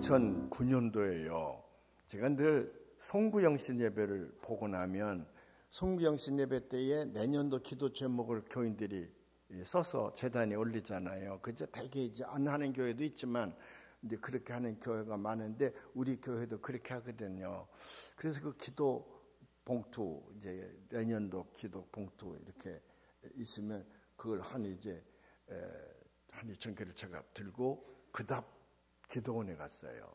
2009년도에요. 제가 늘 송구영신 예배를 보고 나면 송구영신 예배 때에 내년도 기도 제목을 교인들이 써서 재단에 올리잖아요. 그저 되게 이제 안 하는 교회도 있지만 이제 그렇게 하는 교회가 많은데 우리 교회도 그렇게 하거든요. 그래서 그 기도 봉투 이제 내년도 기도 봉투 이렇게 있으면 그걸 한 2,000개를 제가 들고 그다음 기도원에 갔어요.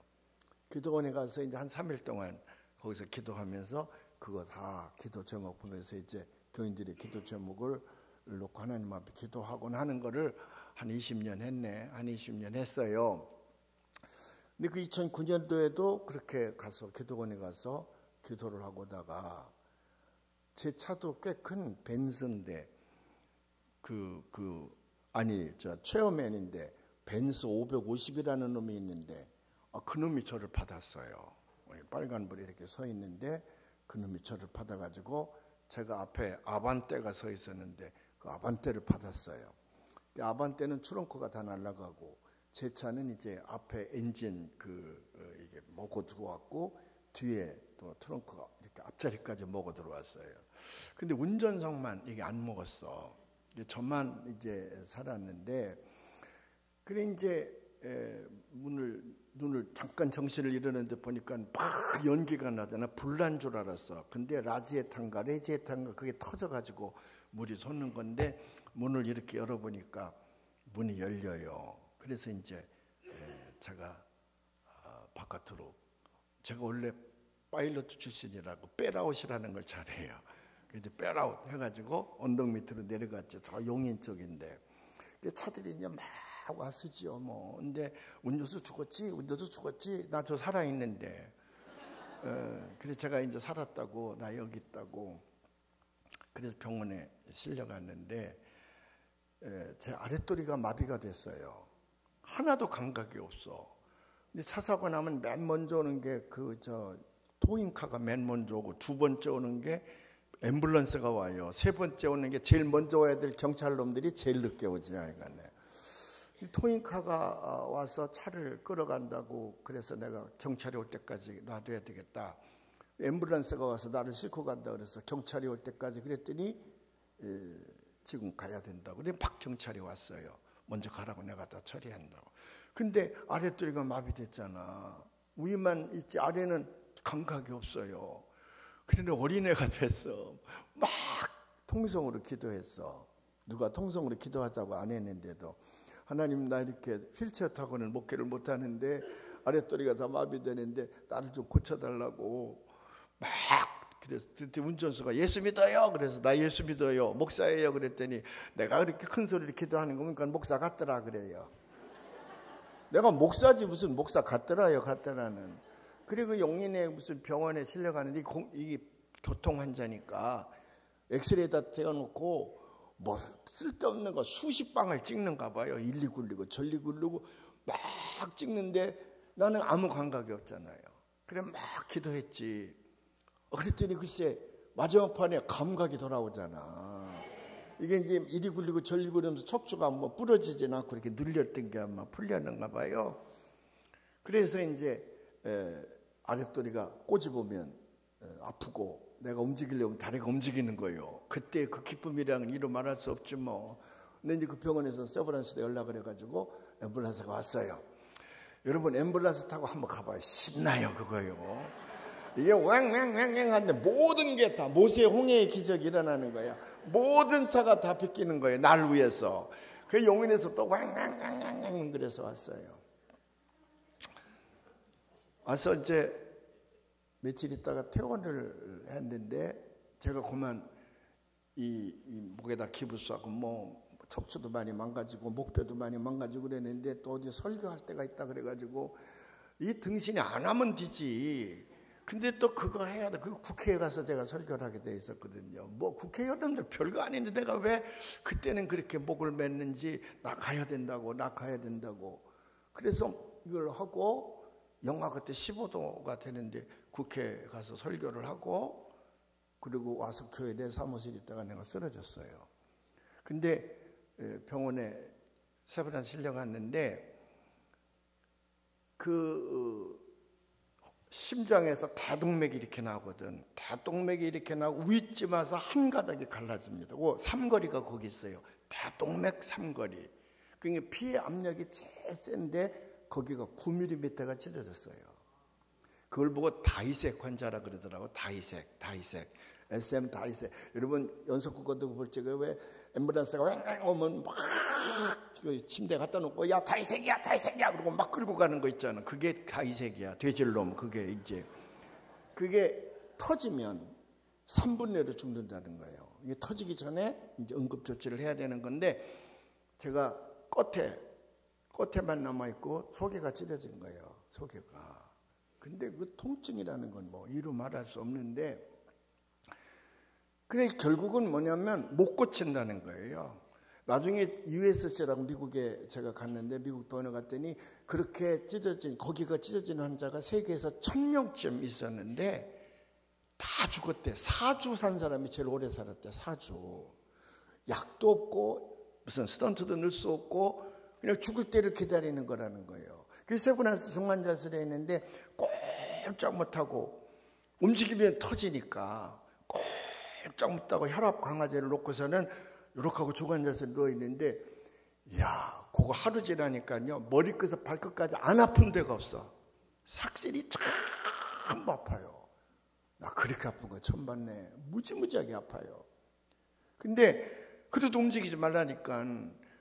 기도원에 가서 이제 한 3일 동안 거기서 기도하면서 그거 다 기도 제목 보면서 이제 교인들이 기도 제목을 놓고 하나님 앞에 기도하고 하는 거를 한 20년 했네. 한 20년 했어요. 근데 그 2009년도에도 그렇게 가서 기도원에 가서 기도를 하고다가 제 차도 꽤 큰 벤츠인데 체어맨인데 벤츠 550이라는 놈이 있는데 그 놈이 저를 받았어요. 빨간불이 이렇게 서 있는데 그 놈이 저를 받아가지고 제가 앞에 아반떼가 서 있었는데 그 아반떼를 받았어요. 아반떼는 트렁크가 다 날아가고 제 차는 이제 앞에 엔진 이게 먹어 들어왔고 뒤에 또 트렁크가 이렇게 앞자리까지 먹어 들어왔어요. 근데 운전석만 이게 안 먹었어. 저만 이제 살았는데 그래 이제 눈을 잠깐 정신을 잃었는데 보니까 막 연기가 나잖아. 불난 줄 알았어. 근데 라지에탄가 레지에탄가 그게 터져가지고 물이 솟는 건데 문을 이렇게 열어보니까 문이 열려요. 그래서 이제 제가 바깥으로 제가 원래 파일럿 출신이라고 백아웃이라는 걸 잘해요. 그래서 백아웃 해가지고 언덕 밑으로 내려갔죠. 저 용인 쪽인데 차들이 이제 막 왔으지요. 뭐 근데 운전수 죽었지. 나 저 살아 있는데. 그래서 제가 이제 살았다고 나 여기 있다고. 그래서 병원에 실려갔는데 제 아랫도리가 마비가 됐어요. 하나도 감각이 없어. 근데 차 사고 나면 맨 먼저 오는 게 토잉카가 맨 먼저 오고 두 번째 오는 게 앰뷸런스가 와요. 세 번째 오는 게 제일 먼저 와야 될 경찰놈들이 제일 늦게 오지. 토잉카가 와서 차를 끌어간다고 그래서 내가 경찰이 올 때까지 놔둬야 되겠다. 앰뷸런스가 와서 나를 싣고 간다 그래서 경찰이 올 때까지 그랬더니 지금 가야 된다고. 근데 막 경찰이 왔어요. 먼저 가라고 내가 다 처리한다고. 근데 아랫도리가 마비됐잖아. 위만 있지 아래는 감각이 없어요. 그런데 어린애가 됐어. 막 통성으로 기도했어. 누가 통성으로 기도하자고 안 했는데도 하나님 나 이렇게 휠체어 타고는 목회를 못하는데 아랫도리가 다 마비되는데 나를 좀 고쳐달라고 막 그래서 운전수가 예수 믿어요. 그래서 나 예수 믿어요. 목사예요. 그랬더니 내가 그렇게 큰 소리로 기도하는 거 보니까 목사 같더라 그래요. 내가 목사지 무슨 목사 같더라요. 같더라는. 그리고 용인에 무슨 병원에 실려가는데 이게 교통 환자니까 엑스레이다 떼어놓고 뭐 쓸데없는 거 수십 방을 찍는가 봐요. 일리 굴리고 전리 굴리고 막 찍는데 나는 아무 감각이 없잖아요. 그래 막 기도했지. 그랬더니 글쎄 마지막 판에 감각이 돌아오잖아. 이게 이제 이리 굴리고 전리 굴리면서 척추가 뭐 부러지진 않고 이렇게 눌렸던 게 아마 풀렸는가 봐요. 그래서 이제 아랫도리가 꼬집으면 아프고 내가 움직이려면 다리가 움직이는 거예요. 그때 그 기쁨이랑은 이루 말할 수 없지 뭐. 근데 이제 그 병원에서 세브란스에 연락을 해가지고 앰뷸런스가 왔어요. 여러분 앰뷸런스 타고 한번 가봐요. 신나요 그거요. 이게 왕왕왕왕 하는데 모든 게 다 모세 홍해의 기적이 일어나는 거야. 모든 차가 다 비키는 거예요. 날 위해서. 그 용인에서 또 왕왕왕왕 그래서 왔어요. 와서 이제 며칠 있다가 퇴원을 했는데 제가 그만 이 목에다 기부 쏘고 뭐 척추도 많이 망가지고 목뼈도 많이 망가지고 그랬는데 또 어디 설교할 때가 있다 그래가지고 이 등신이 안 하면 되지. 근데 또 그거 해야 돼. 그 국회에 가서 제가 설교를 하게 돼 있었거든요. 뭐 국회의원들 별거 아닌데 내가 왜 그때는 그렇게 목을 맸는지 나 가야 된다고. 그래서 이걸 하고 영하 그때 15도가 되는데 국회에 가서 설교를 하고 그리고 와서 교회 내 사무실에 있다가 내가 쓰러졌어요. 근데 병원에 세브란스 실려갔는데 그 심장에서 다동맥이 이렇게 나거든. 다동맥이 이렇게 나고 윗쯤 와서 한 가닥이 갈라집니다. 삼거리가 거기 있어요. 다동맥 삼거리. 그러니까 피의 압력이 제일 센데 거기가 9mm가 찢어졌어요. 그걸 보고 다이색 환자라 그러더라고. 다이색. SM 다이색. 여러분 연속국어도 볼 적에 왜 앰뷸런스가 오면 막 침대 갖다 놓고 야 다이색이야 그러고 막 끌고 가는 거 있잖아. 그게 다이색이야. 돼질놈. 그게 터지면 3분 내로 죽는다는 거예요. 이게 터지기 전에 이제 응급조치를 해야 되는 건데 제가 끝에만 남아 있고 속에가 찢어진 거예요. 속에가. 근데 그 통증이라는 건 뭐 이루 말할 수 없는데 그래 결국은 뭐냐면 못 고친다는 거예요. 나중에 USC라고 미국에 제가 갔는데 미국 병원에 갔더니 그렇게 거기가 찢어진 환자가 세계에서 1000명쯤 있었는데 다 죽었대. 4주 산 사람이 제일 오래 살았대. 4주. 약도 없고 무슨 스턴트도 넣을 수 없고 그냥 죽을 때를 기다리는 거라는 거예요. 그래서 세고 나서 중환자실에 있는데 꼼짝 못하고 움직이면 터지니까 꼼짝 못하고 혈압 강화제를 놓고서는 이렇게 하고 중환자실에 누워있는데 이야 그거 하루 지나니까요 머리끝에서 발끝까지 안 아픈 데가 없어. 삭신이 참 아파요. 나 그렇게 아픈 거 처음 봤네. 무지무지하게 아파요. 근데 그래도 움직이지 말라니까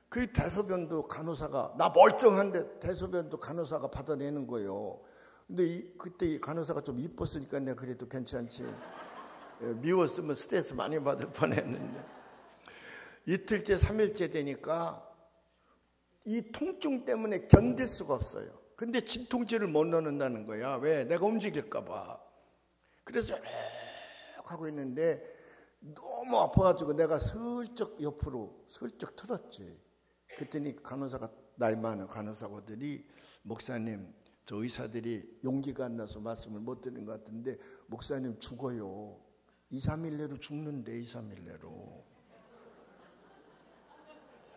그 대소변도 간호사가 나 멀쩡한데 대소변도 간호사가 받아내는 거예요. 근데 그때 간호사가 좀 이뻤으니까 내가 그래도 괜찮지. 미웠으면 스트레스 많이 받을 뻔했는데 이틀째 3일째 되니까 이 통증 때문에 견딜 수가 없어요. 근데 진통제를 못 넣는다는 거야. 왜? 내가 움직일까 봐. 그래서 하고 있는데 너무 아파가지고 내가 슬쩍 옆으로 슬쩍 틀었지. 그랬더니 간호사가 나이 많은 간호사들이 목사님 저 의사들이 용기가 안 나서 말씀을 못 드리는 것 같은데 목사님 죽어요. 2, 3일 내로 죽는데 2, 3일 내로.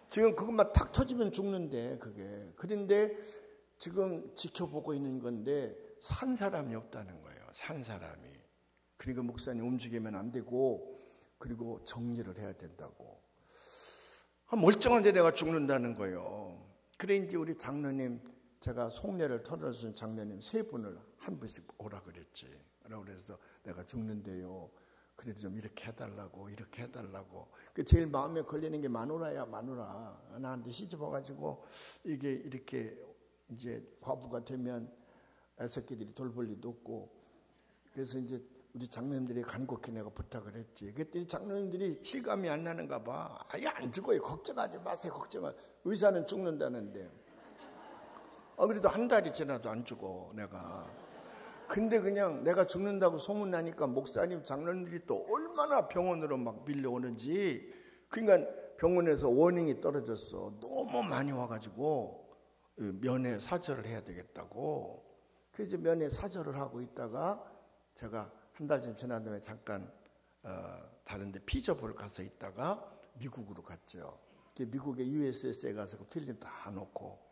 지금 그것만 탁 터지면 죽는데 그게. 그런데 지금 지켜보고 있는 건데 산 사람이 없다는 거예요. 산 사람이. 그러니까 목사님 움직이면 안 되고 그리고 정리를 해야 된다고. 멀쩡한데 내가 죽는다는 거예요. 그래 이제 우리 장로님 제가 속내를 털어준 장로님 3분을 한 분씩 오라 그랬지. 그래서 내가 죽는데요. 그래도 좀 이렇게 해달라고 이렇게 해달라고. 그 제일 마음에 걸리는 게 마누라야. 마누라 나한테 시집와가지고 이게 이렇게 이제 과부가 되면 애새끼들이 돌볼 일도 없고 그래서 이제 우리 장로님들이 간곡히 내가 부탁을 했지. 그랬더니 장로님들이 실감이 안 나는가 봐. 아예 안 죽어요. 걱정하지 마세요. 의사는 죽는다는데. 그래도 한 달이 지나도 안 죽어 내가. 근데 그냥 내가 죽는다고 소문나니까 목사님 장로님들이 또 얼마나 병원으로 막 밀려오는지. 그러니까 병원에서 워닝이 떨어졌어. 너무 많이 와가지고 면회 사절을 해야 되겠다고. 그래서 면회 사절을 하고 있다가 제가 한 달쯤 지난 다음에 잠깐 다른 데 피저볼 가서 있다가 미국으로 갔죠. 미국의 USS에 가서 그 필름 다 놓고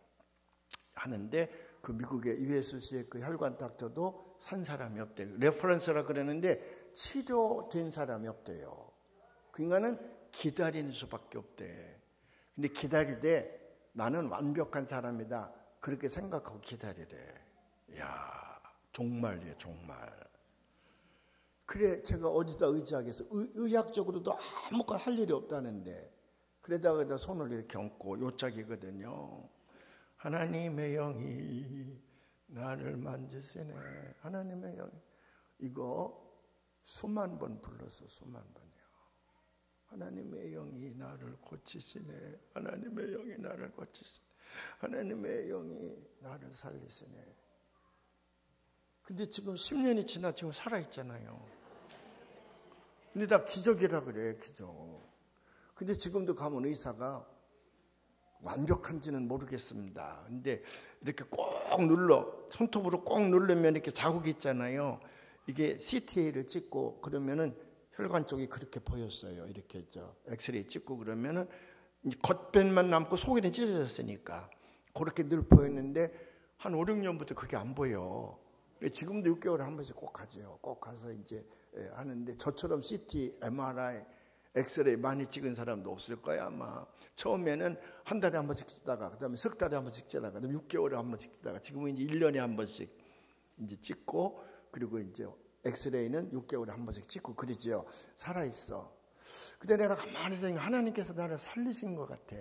하는데 그 미국의 USC의 그 혈관 닥터도 산 사람이 없대요. 레퍼런스라 그러는데 치료된 사람이 없대요. 그러니까는 기다리는 수밖에 없대. 근데 기다리되 나는 완벽한 사람이다. 그렇게 생각하고 기다리래. 이야 정말이에요 정말. 그래 제가 어디다 의지하겠어. 의학적으로도 아무것도 할 일이 없다는데 그러다가 손을 이렇게 얹고 요짝이거든요. 하나님의 영이 나를 만지시네. 하나님의 영이. 이거 수만 번 불렀어. 수만 번이요. 하나님의 영이 나를 고치시네. 하나님의 영이 나를 고치시네. 하나님의 영이 나를 살리시네. 근데 지금 10년이 지나 지금 살아있잖아요. 근데 다 기적이라 그래. 기적. 근데 지금도 가면 의사가 완벽한지는 모르겠습니다. 근데 이렇게 꼭 눌러 손톱으로 꼭 누르면 이렇게 자국이 있잖아요. 이게 CTA를 찍고 그러면은 혈관 쪽이 그렇게 보였어요. 이렇게 엑스레이 찍고 그러면은 겉변만 남고 속에는 찢어졌으니까 그렇게 늘 보였는데 한 5, 6년부터 그게 안 보여. 지금도 6개월에 한 번씩 꼭 가죠. 꼭 가서 이제 하는데 저처럼 CT, MRI, 엑스레이 많이 찍은 사람도 없을 거야 아마. 처음에는 한 달에 한 번씩 찍다가 그다음에 석 달에 한 번씩 찍다가 그다음에 6개월에 한 번씩 찍다가 지금은 이제 1년에 한 번씩 이제 찍고 그리고 이제 엑스레이는 6개월에 한 번씩 찍고 그러지요. 살아있어. 근데 내가 가만히 생각하면 하나님께서 나를 살리신 것 같아.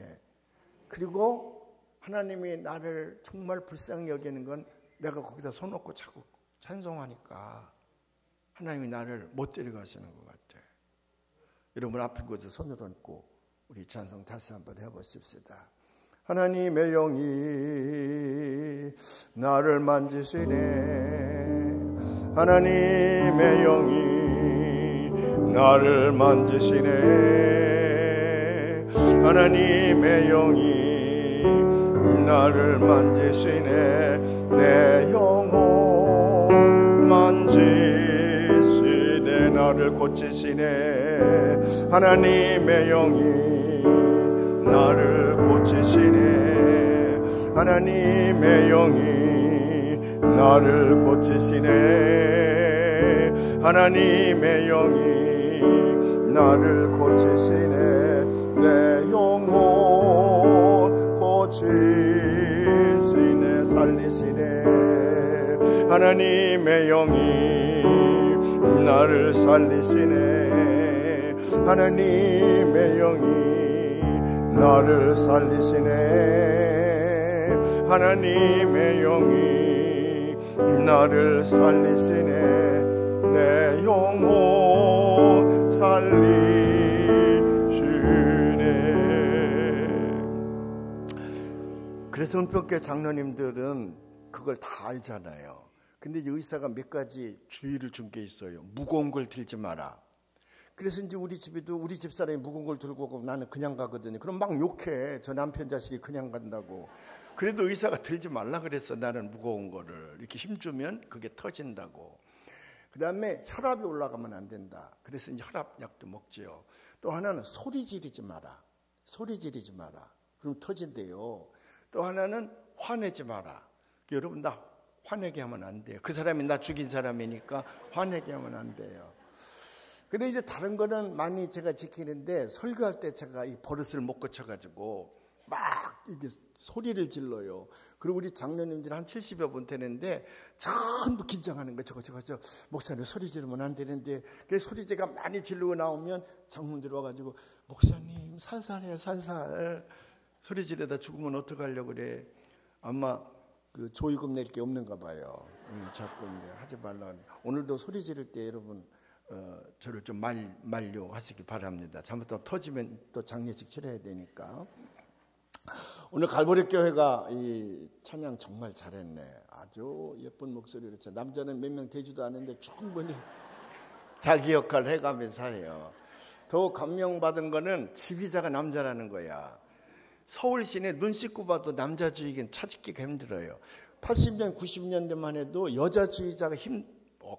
그리고 하나님이 나를 정말 불쌍히 여기는 건 내가 거기다 손 놓고 자꾸 찬송하니까 하나님이 나를 못 데려가시는 것 같아. 여러분 아픈 곳에 손을 얹고 우리 찬송 다시 한번 해보십시다. 하나님의 영이 나를 만지시네. 하나님의 영이 나를 만지시네. 하나님의 영이 나를 만지시네. 내 영혼 만지시네. 나를 고치시네. 하나님의 영이 나를 고치시네. 하나님의 영이 나를 고치시네. 하나님의 영이 나를 고치시네. 내 영혼 고치시네. 살리시네. 하나님의 영이 나를 살리시네. 하나님의 영이 나를 살리시네. 하나님의 영이 나를 살리시네. 내 영혼 살리시네. 그래서 은평교회 장로님들은 그걸 다 알잖아요. 근데 이제 의사가 몇 가지 주의를 준 게 있어요. 무거운 걸 들지 마라. 그래서 이제 우리 집에도 우리 집사람이 무거운 걸 들고 오고 나는 그냥 가거든요. 그럼 막 욕해. 저 남편 자식이 그냥 간다고. 그래도 의사가 들지 말라 그랬어. 나는 무거운 거를. 이렇게 힘주면 그게 터진다고. 그 다음에 혈압이 올라가면 안 된다. 그래서 이제 혈압약도 먹지요. 또 하나는 소리 지르지 마라. 소리 지르지 마라. 그럼 터진대요. 또 하나는 화내지 마라. 여러분 나 화내게 하면 안 돼요. 그 사람이 나 죽인 사람이니까 화내게 하면 안 돼요. 근데 이제 다른 거는 많이 제가 지키는데 설교할 때 제가 이 버릇을 못 고쳐가지고 막 이게 소리를 질러요. 그리고 우리 장로님들이 한 70여 분 되는데 전부 긴장하는 거예요. 저거 목사님 소리 지르면 안 되는데 그 소리 제가 많이 지르고 나오면 장로님들 와가지고 목사님 살살해요. 살살. 소리 지르다 죽으면 어떡하려고 그래. 아마 그 조의금 낼 게 없는가 봐요. 자꾸 이제 하지 말라. 오늘도 소리 지를 때 여러분 저를 좀 만류하시기 바랍니다. 잘못하면 터지면 또 장례식 치러야 되니까. 오늘 갈보리 교회가 이 찬양 정말 잘했네. 아주 예쁜 목소리로. 남자는 몇 명 되지도 않은데 충분히 자기 역할을 해가면서 해요. 더 감명받은 거는 지휘자가 남자라는 거야. 서울 시내 눈 씻고 봐도 남자 주의기는 찾기가 힘들어요. 80년, 90년대만 해도 여자 주의자가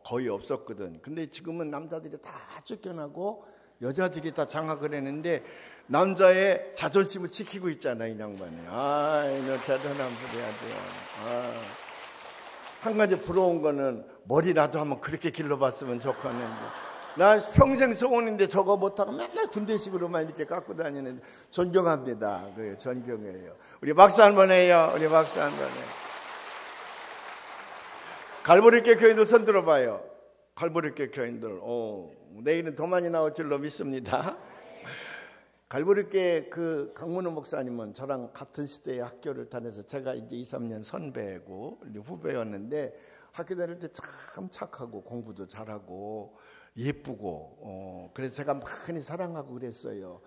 거의 없었거든. 근데 지금은 남자들이 다 쫓겨나고 여자들이 다 장악을 했는데 남자의 자존심을 지키고 있잖아, 이 양반이. 너 대단한 분이야. 한 가지 부러운 거는 머리라도 한번 그렇게 길러봤으면 좋겠는데. 난 평생 소원인데 저거 못하고 맨날 군대식으로만 이렇게 갖고 다니는데 존경합니다. 그 존경해요. 우리 박수 한번 해요. 우리 박수 한번 해요. 갈보리교회 교인들 손 들어봐요. 갈보리교회 교인들. 내일은 더 많이 나올 줄로 믿습니다. 갈보리교회 그 강문호 목사님은 저랑 같은 시대에 학교를 다녀서 제가 이제 2, 3년 선배고 후배였는데 학교 다닐 때 참 착하고 공부도 잘하고 예쁘고 그래서 제가 많이 사랑하고 그랬어요.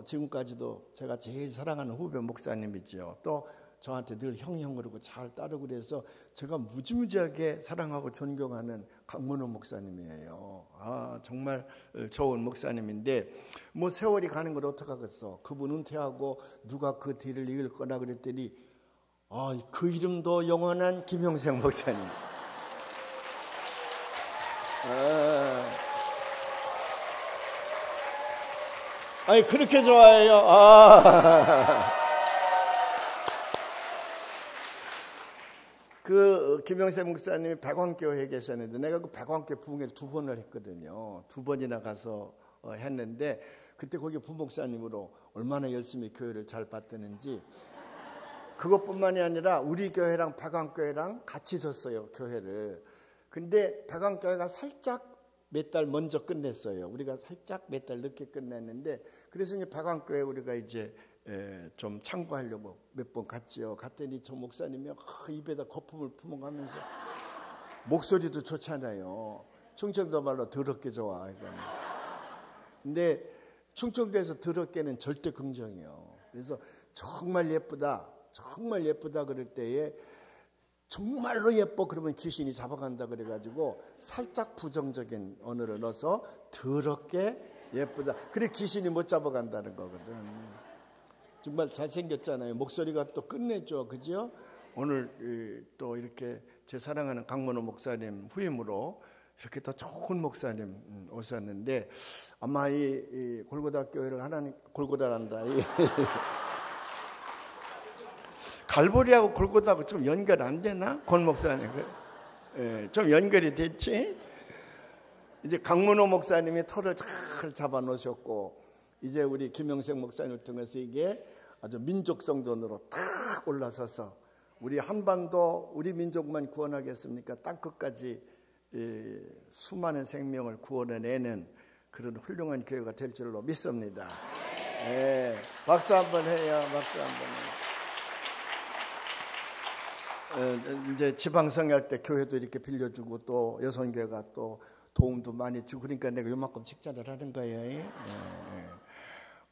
지금까지도 제가 제일 사랑하는 후배 목사님이죠. 또 저한테 늘 형형 그러고 잘 따르고 그래서 제가 무지무지하게 사랑하고 존경하는 강문호 목사님이에요. 정말 좋은 목사님인데 세월이 가는 걸 어떡하겠어. 그분 은퇴하고 누가 그 뒤를 이을 거나 그랬더니 그 이름도 영원한 김영생 목사님. 그렇게 좋아해요. 그 김영세 목사님이 백왕교회에 계셨는데 내가 그 백왕교회 부흥회를 2번을 했거든요. 2번이나 가서 했는데 그때 거기 부목사님으로 얼마나 열심히 교회를 잘 받드는지 그것뿐만이 아니라 우리 교회랑 백왕교회랑 같이 졌어요, 교회를. 근데 백왕교회가 살짝 몇 달 먼저 끝냈어요. 우리가 살짝 몇 달 늦게 끝냈는데 그래서 이제 백왕교회 우리가 이제 좀 참고하려고 몇 번 갔지요. 갔더니 저 목사님이 입에다 거품을 품어가면서 목소리도 좋잖아요. 충청도 말로 더럽게 좋아. 이거는. 근데 충청도에서 더럽게는 절대 긍정이에요. 그래서 정말 예쁘다, 정말 예쁘다 그럴 때에 정말로 예뻐 그러면 귀신이 잡아간다 그래가지고 살짝 부정적인 언어를 넣어서 더럽게 예쁘다. 그래 귀신이 못 잡아간다는 거거든. 정말 잘생겼잖아요. 목소리가 또 끝내죠. 그죠? 오늘 또 이렇게 제 사랑하는 강문호 목사님 후임으로 이렇게 또 좋은 목사님 오셨는데 아마 이 골고다 교회를 하나님 골고다란다. 갈보리하고 골고다하고 좀 연결 안 되나? 권 목사님. 좀 연결이 됐지? 이제 강문호 목사님이 털을 잘 잡아 놓으셨고 이제 우리 김영생 목사님을 통해서 이게 아주 민족성전으로 탁 올라서서 우리 한반도 우리 민족만 구원하겠습니까? 땅끝까지 수많은 생명을 구원해내는 그런 훌륭한 교회가 될 줄로 믿습니다. 네, 박수 한번 해요. 박수 한번 해요. 이제 지방성회할 때 교회도 이렇게 빌려주고 또 여성교회가 또 도움도 많이 주고 그러니까 내가 요만큼 직자를 하는 거예요. 네.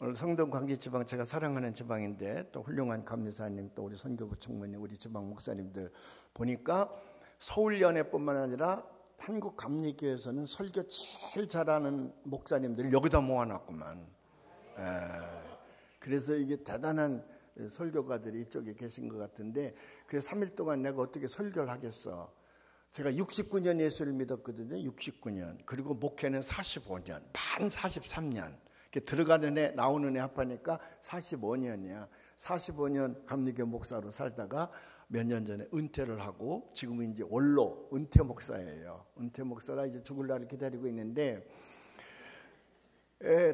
오늘 성동 광주 지방 제가 사랑하는 지방인데 또 훌륭한 감리사님 또 우리 선교부 총무님 우리 지방 목사님들 보니까 서울연회뿐만 아니라 한국 감리교에서는 설교 제일 잘하는 목사님들 여기다 모아놨구만. 그래서 이게 대단한 설교가들이 이쪽에 계신 것 같은데 그래서 3일 동안 내가 어떻게 설교를 하겠어. 제가 69년 예수를 믿었거든요. 69년. 그리고 목회는 45년. 만 43년. 들어가는 애 나오는 애 합하니까 45년이야. 45년 감리교 목사로 살다가 몇 년 전에 은퇴를 하고 지금은 이제 원로 은퇴 목사예요. 은퇴 목사라 이제 죽을 날을 기다리고 있는데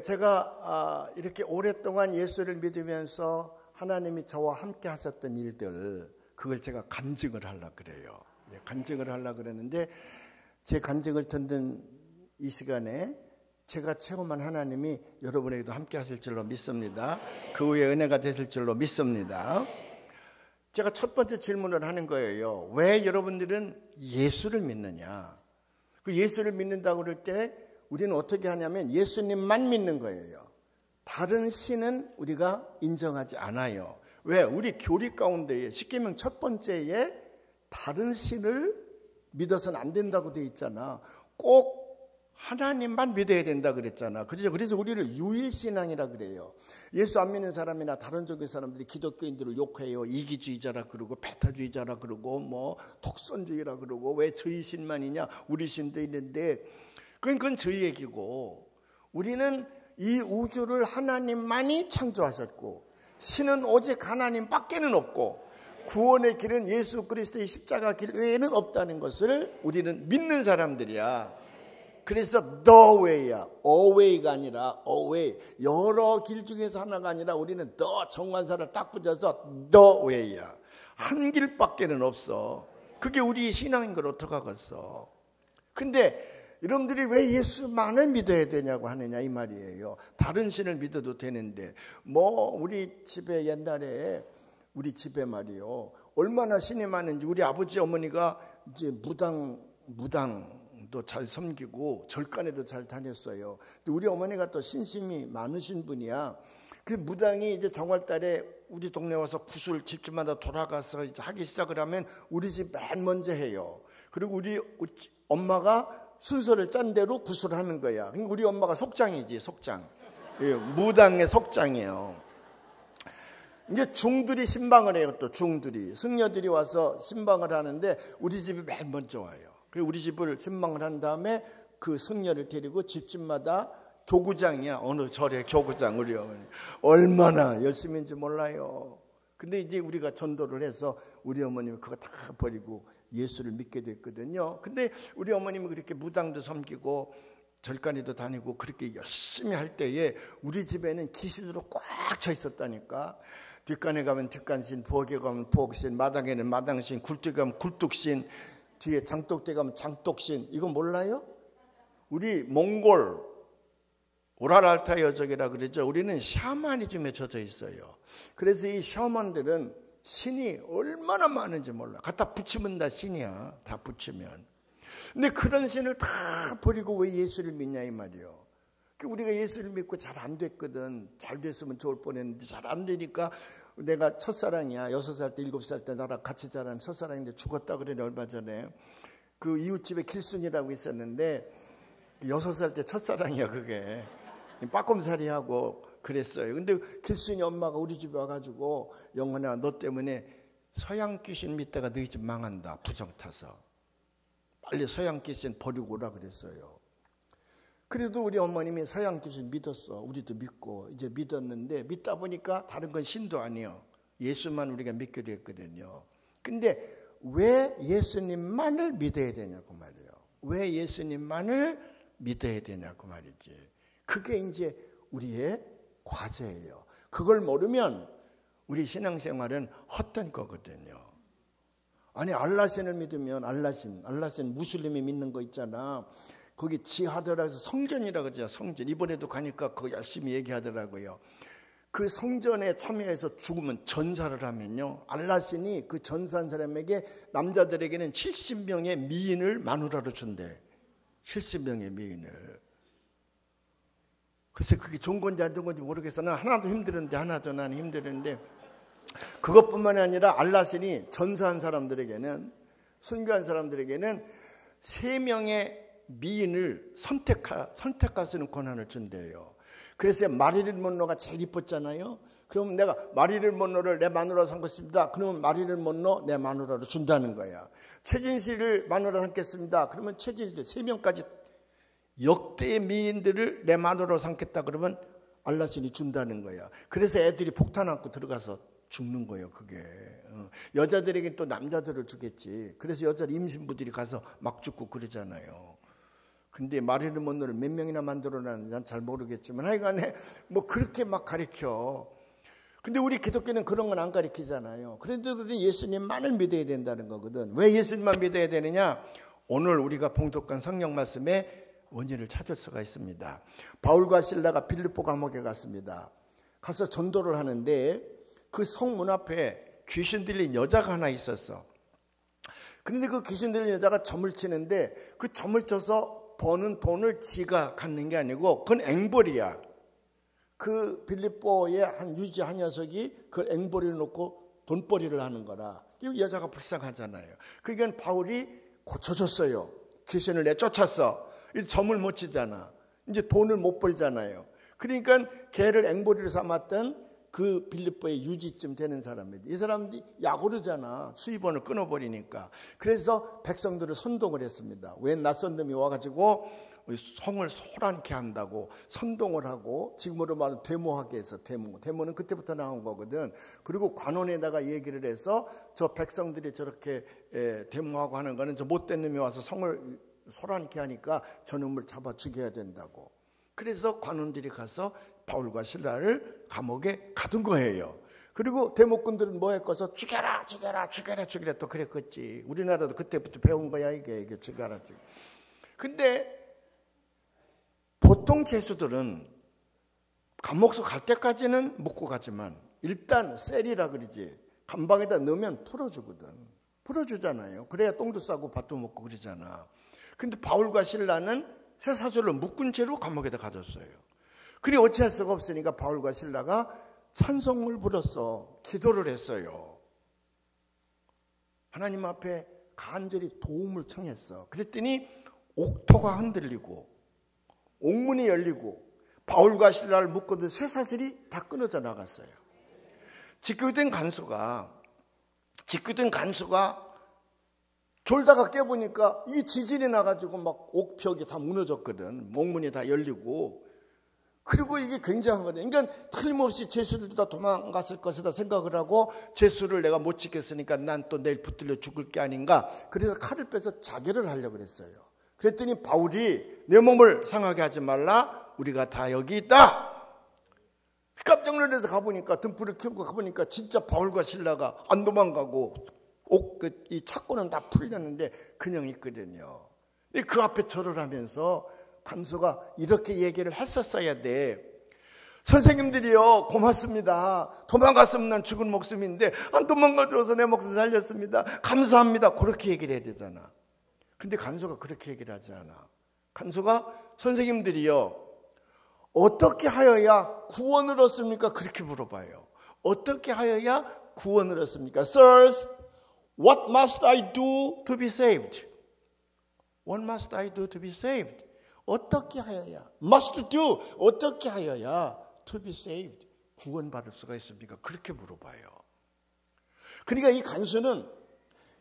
제가 이렇게 오랫동안 예수를 믿으면서 하나님이 저와 함께 하셨던 일들 그걸 제가 간증을 하려고 그래요. 간증을 하려고 그러는데 제 간증을 듣는 이 시간에 제가 체험한 하나님이 여러분에게도 함께 하실 줄로 믿습니다. 그 후에 은혜가 되실 줄로 믿습니다. 제가 첫 번째 질문을 하는 거예요. 왜 여러분들은 예수를 믿느냐? 그 예수를 믿는다고 그럴 때 우리는 어떻게 하냐면 예수님만 믿는 거예요. 다른 신은 우리가 인정하지 않아요. 왜? 우리 교리 가운데에 십계명 첫 번째에 다른 신을 믿어서는 안 된다고 돼 있잖아. 꼭 하나님만 믿어야 된다 그랬잖아. 그래서 우리를 유일신앙이라 그래요. 예수 안 믿는 사람이나 다른 종교 사람들이 기독교인들을 욕해요. 이기주의자라 그러고 배타주의자라 그러고 뭐 독선주의라 그러고 왜 저희 신만이냐 우리 신도 있는데 그건 저희 얘기고 우리는 이 우주를 하나님만이 창조하셨고 신은 오직 하나님밖에는 없고 구원의 길은 예수 그리스도의 십자가 길 외에는 없다는 것을 우리는 믿는 사람들이야. 그래서 the way야. away가 아니라 away. 여러 길 중에서 하나가 아니라 우리는 the 정관사를 딱 붙여서 the way야. 한 길밖에는 없어. 그게 우리 신앙인 걸 어떡하겠어. 근데 여러분들이 왜 예수만을 믿어야 되냐고 하느냐 이 말이에요. 다른 신을 믿어도 되는데 뭐 우리 집에 옛날에 우리 집에 말이요. 얼마나 신이 많은지 우리 아버지 어머니가 이제 무당도 잘 섬기고 절간에도 잘 다녔어요. 우리 어머니가 또 신심이 많으신 분이야. 그 무당이 이제 정월달에 우리 동네 와서 구슬 집집마다 돌아가서 이제 하기 시작을 하면 우리 집 맨 먼저 해요. 그리고 우리 엄마가 순서를 짠 대로 구슬을 하는 거야. 우리 엄마가 속장이지, 속장. 무당의 속장이에요. 이제 중들이 신방을 해요. 또 중들이 승려들이 와서 신방을 하는데 우리 집이 맨 먼저 와요. 그리고 우리 집을 신방을 한 다음에 그 승려를 데리고 집집마다 교구장이야. 어느 절에 교구장 우리 어머니 얼마나 열심인지 몰라요. 근데 이제 우리가 전도를 해서 우리 어머님이 그거 다 버리고 예수를 믿게 됐거든요. 근데 우리 어머님이 그렇게 무당도 섬기고 절간에도 다니고 그렇게 열심히 할 때에 우리 집에는 귀신으로 꽉 차 있었다니까. 뒷간에 가면 뒷간신, 부엌에 가면 부엌신, 마당에는 마당신, 굴뚝에 가면 굴뚝신, 뒤에 장독대 가면 장독신. 이거 몰라요? 우리 몽골 오랄알타 여족이라 그러죠. 우리는 샤머니즘에 젖어 있어요. 그래서 이 샤먼들은 신이 얼마나 많은지 몰라. 갖다 붙이면 다 신이야. 다 붙이면. 근데 그런 신을 다 버리고 왜 예수를 믿냐 이 말이요. 우리가 예수를 믿고 잘 안 됐거든. 잘 됐으면 좋을 뻔했는데 잘 안 되니까 내가 첫사랑이야. 6살 때 7살 때 나랑 같이 자란 첫사랑인데 죽었다 그러네 얼마 전에. 그 이웃집에 길순이라고 있었는데 6살 때 첫사랑이야 그게. 빠꼼살이하고 그랬어요. 근데 길순이 엄마가 우리 집에 와가지고 영원아 너 때문에 서양 귀신 믿다가 너희 집 망한다. 부정 타서. 빨리 서양 귀신 버리고 오라 그랬어요. 그래도 우리 어머님이 서양 귀신 믿었어. 우리도 믿고 이제 믿었는데 믿다 보니까 다른 건 신도 아니에요. 예수만 우리가 믿게 됐거든요. 근데 왜 예수님만을 믿어야 되냐고 말이에요. 왜 예수님만을 믿어야 되냐고 말이지. 그게 이제 우리의 과제예요. 그걸 모르면 우리 신앙생활은 헛된 거거든요. 아니 알라신을 믿으면 알라신 무슬림이 믿는 거 있잖아. 거기 지하드라에서 성전이라 그러죠. 성전. 이번에도 가니까 그거 열심히 얘기하더라고요. 그 성전에 참여해서 죽으면 전사를 하면요. 알라신이 그 전사한 사람에게 남자들에게는 70명의 미인을 마누라로 준대. 70명의 미인을. 글쎄 그게 좋은 건지 안 좋은 건지 모르겠어. 난 하나도 나는 힘들었는데 그것뿐만이 아니라 알라신이 전사한 사람들에게는 순교한 사람들에게는 3명의 미인을 선택할 수 있는 권한을 준대요. 그래서 마릴린 먼로가 제일 이뻤잖아요. 그러면 내가 마릴린 먼로를 내 마누라로 삼겠습니다. 그러면 마릴린 먼로 내 마누라로 준다는 거야. 최진실을 마누라 삼겠습니다. 그러면 최진실 3명까지 역대의 미인들을 내 마누라로 삼겠다 그러면 알라신이 준다는 거야. 그래서 애들이 폭탄 안고 들어가서 죽는 거예요. 그게 여자들에게 또 남자들을 주겠지. 그래서 여자 임신부들이 가서 막 죽고 그러잖아요. 근데 마릴린 먼로를 몇 명이나 만들어놨는지 난 잘 모르겠지만 하여간에 뭐 그렇게 막 가르쳐. 근데 우리 기독교는 그런 건 안 가르치잖아요. 그런데도 예수님만을 믿어야 된다는 거거든. 왜 예수님만 믿어야 되느냐? 오늘 우리가 봉독한 성경 말씀에 원인을 찾을 수가 있습니다. 바울과 실라가 빌립보 감옥에 갔습니다. 가서 전도를 하는데 그 성문 앞에 귀신 들린 여자가 하나 있었어. 그런데 그 귀신 들린 여자가 점을 치는데 그 점을 쳐서 버는 돈을 지가 갖는 게 아니고 그건 앵벌이야. 그 빌립보의 한 유지 한 녀석이 그 앵벌이를 놓고 돈벌이를 하는 거라. 이 여자가 불쌍하잖아요. 그러니까 바울이 고쳐줬어요. 귀신을 내쫓았어. 이 점을 못 치잖아. 이제 돈을 못 벌잖아요. 그러니까 걔를 앵벌이로 삼았던 그 빌립보의 유지쯤 되는 사람이지. 이 사람들이 약오르잖아. 수입원을 끊어버리니까. 그래서 백성들을 선동을 했습니다. 웬 낯선 놈이 와가지고 성을 소란케 한다고 선동을 하고 지금으로 말하면 데모하게 해서 데모는 그때부터 나온 거거든. 그리고 관원에다가 얘기를 해서 저 백성들이 저렇게 데모하고 하는 거는 저 못된 놈이 와서 성을 소란케 하니까 저놈을 잡아 죽여야 된다고. 그래서 관원들이 가서 바울과 실라를 감옥에 가둔 거예요. 그리고 대목꾼들은 뭐 했고서 죽여라 또 그랬겠지. 우리나라도 그때부터 배운 거야 이게 죽여라. 근데 보통 죄수들은 감옥서 갈 때까지는 묵고 가지만 일단 셀이라 그러지. 감방에다 넣으면 풀어주거든. 풀어주잖아요. 그래야 똥도 싸고 밥도 먹고 그러잖아. 근데 바울과 실라는 쇠사슬로 묶은 채로 감옥에다 가뒀어요. 그리 어찌할 수가 없으니까 바울과 실라가 찬송을 불렀어. 기도를 했어요. 하나님 앞에 간절히 도움을 청했어. 그랬더니 옥토가 흔들리고 옥문이 열리고 바울과 실라를 묶어둔 쇠사슬이 다 끊어져 나갔어요. 직교된 간수가 졸다가 깨보니까 이 지진이 나가지고 막 옥벽이 다 무너졌거든. 옥문이 다 열리고. 그리고 이게 굉장한 거예요. 그러니까 틀림없이 죄수들도 다 도망갔을 것이다 생각을 하고 죄수를 내가 못 지켰으니까 난 또 내일 붙들려 죽을 게 아닌가. 그래서 칼을 빼서 자결을 하려고 그랬어요. 그랬더니 바울이 내 몸을 상하게 하지 말라. 우리가 다 여기 있다. 깜짝 놀라서 가보니까 등불을 켜고 가보니까 진짜 바울과 실라가 안 도망가고 이 착고는 다 풀렸는데 그냥 있거든요. 그 앞에 절을 하면서 간수가 이렇게 얘기를 했었어야 돼. 선생님들이요, 고맙습니다. 도망갔으면 난 죽은 목숨인데 안 도망가줘서 내 목숨 살렸습니다. 감사합니다. 그렇게 얘기를 해야 되잖아. 근데 간수가 그렇게 얘기를 하지 않아. 간수가 선생님들이요, 어떻게 하여야 구원을 얻습니까? 그렇게 물어봐요. 어떻게 하여야 구원을 얻습니까? Sirs, what must I do to be saved? What must I do to be saved? 어떻게 하여야, must do, 어떻게 하여야 to be saved, 구원받을 수가 있습니까? 그렇게 물어봐요. 그러니까 이 간수는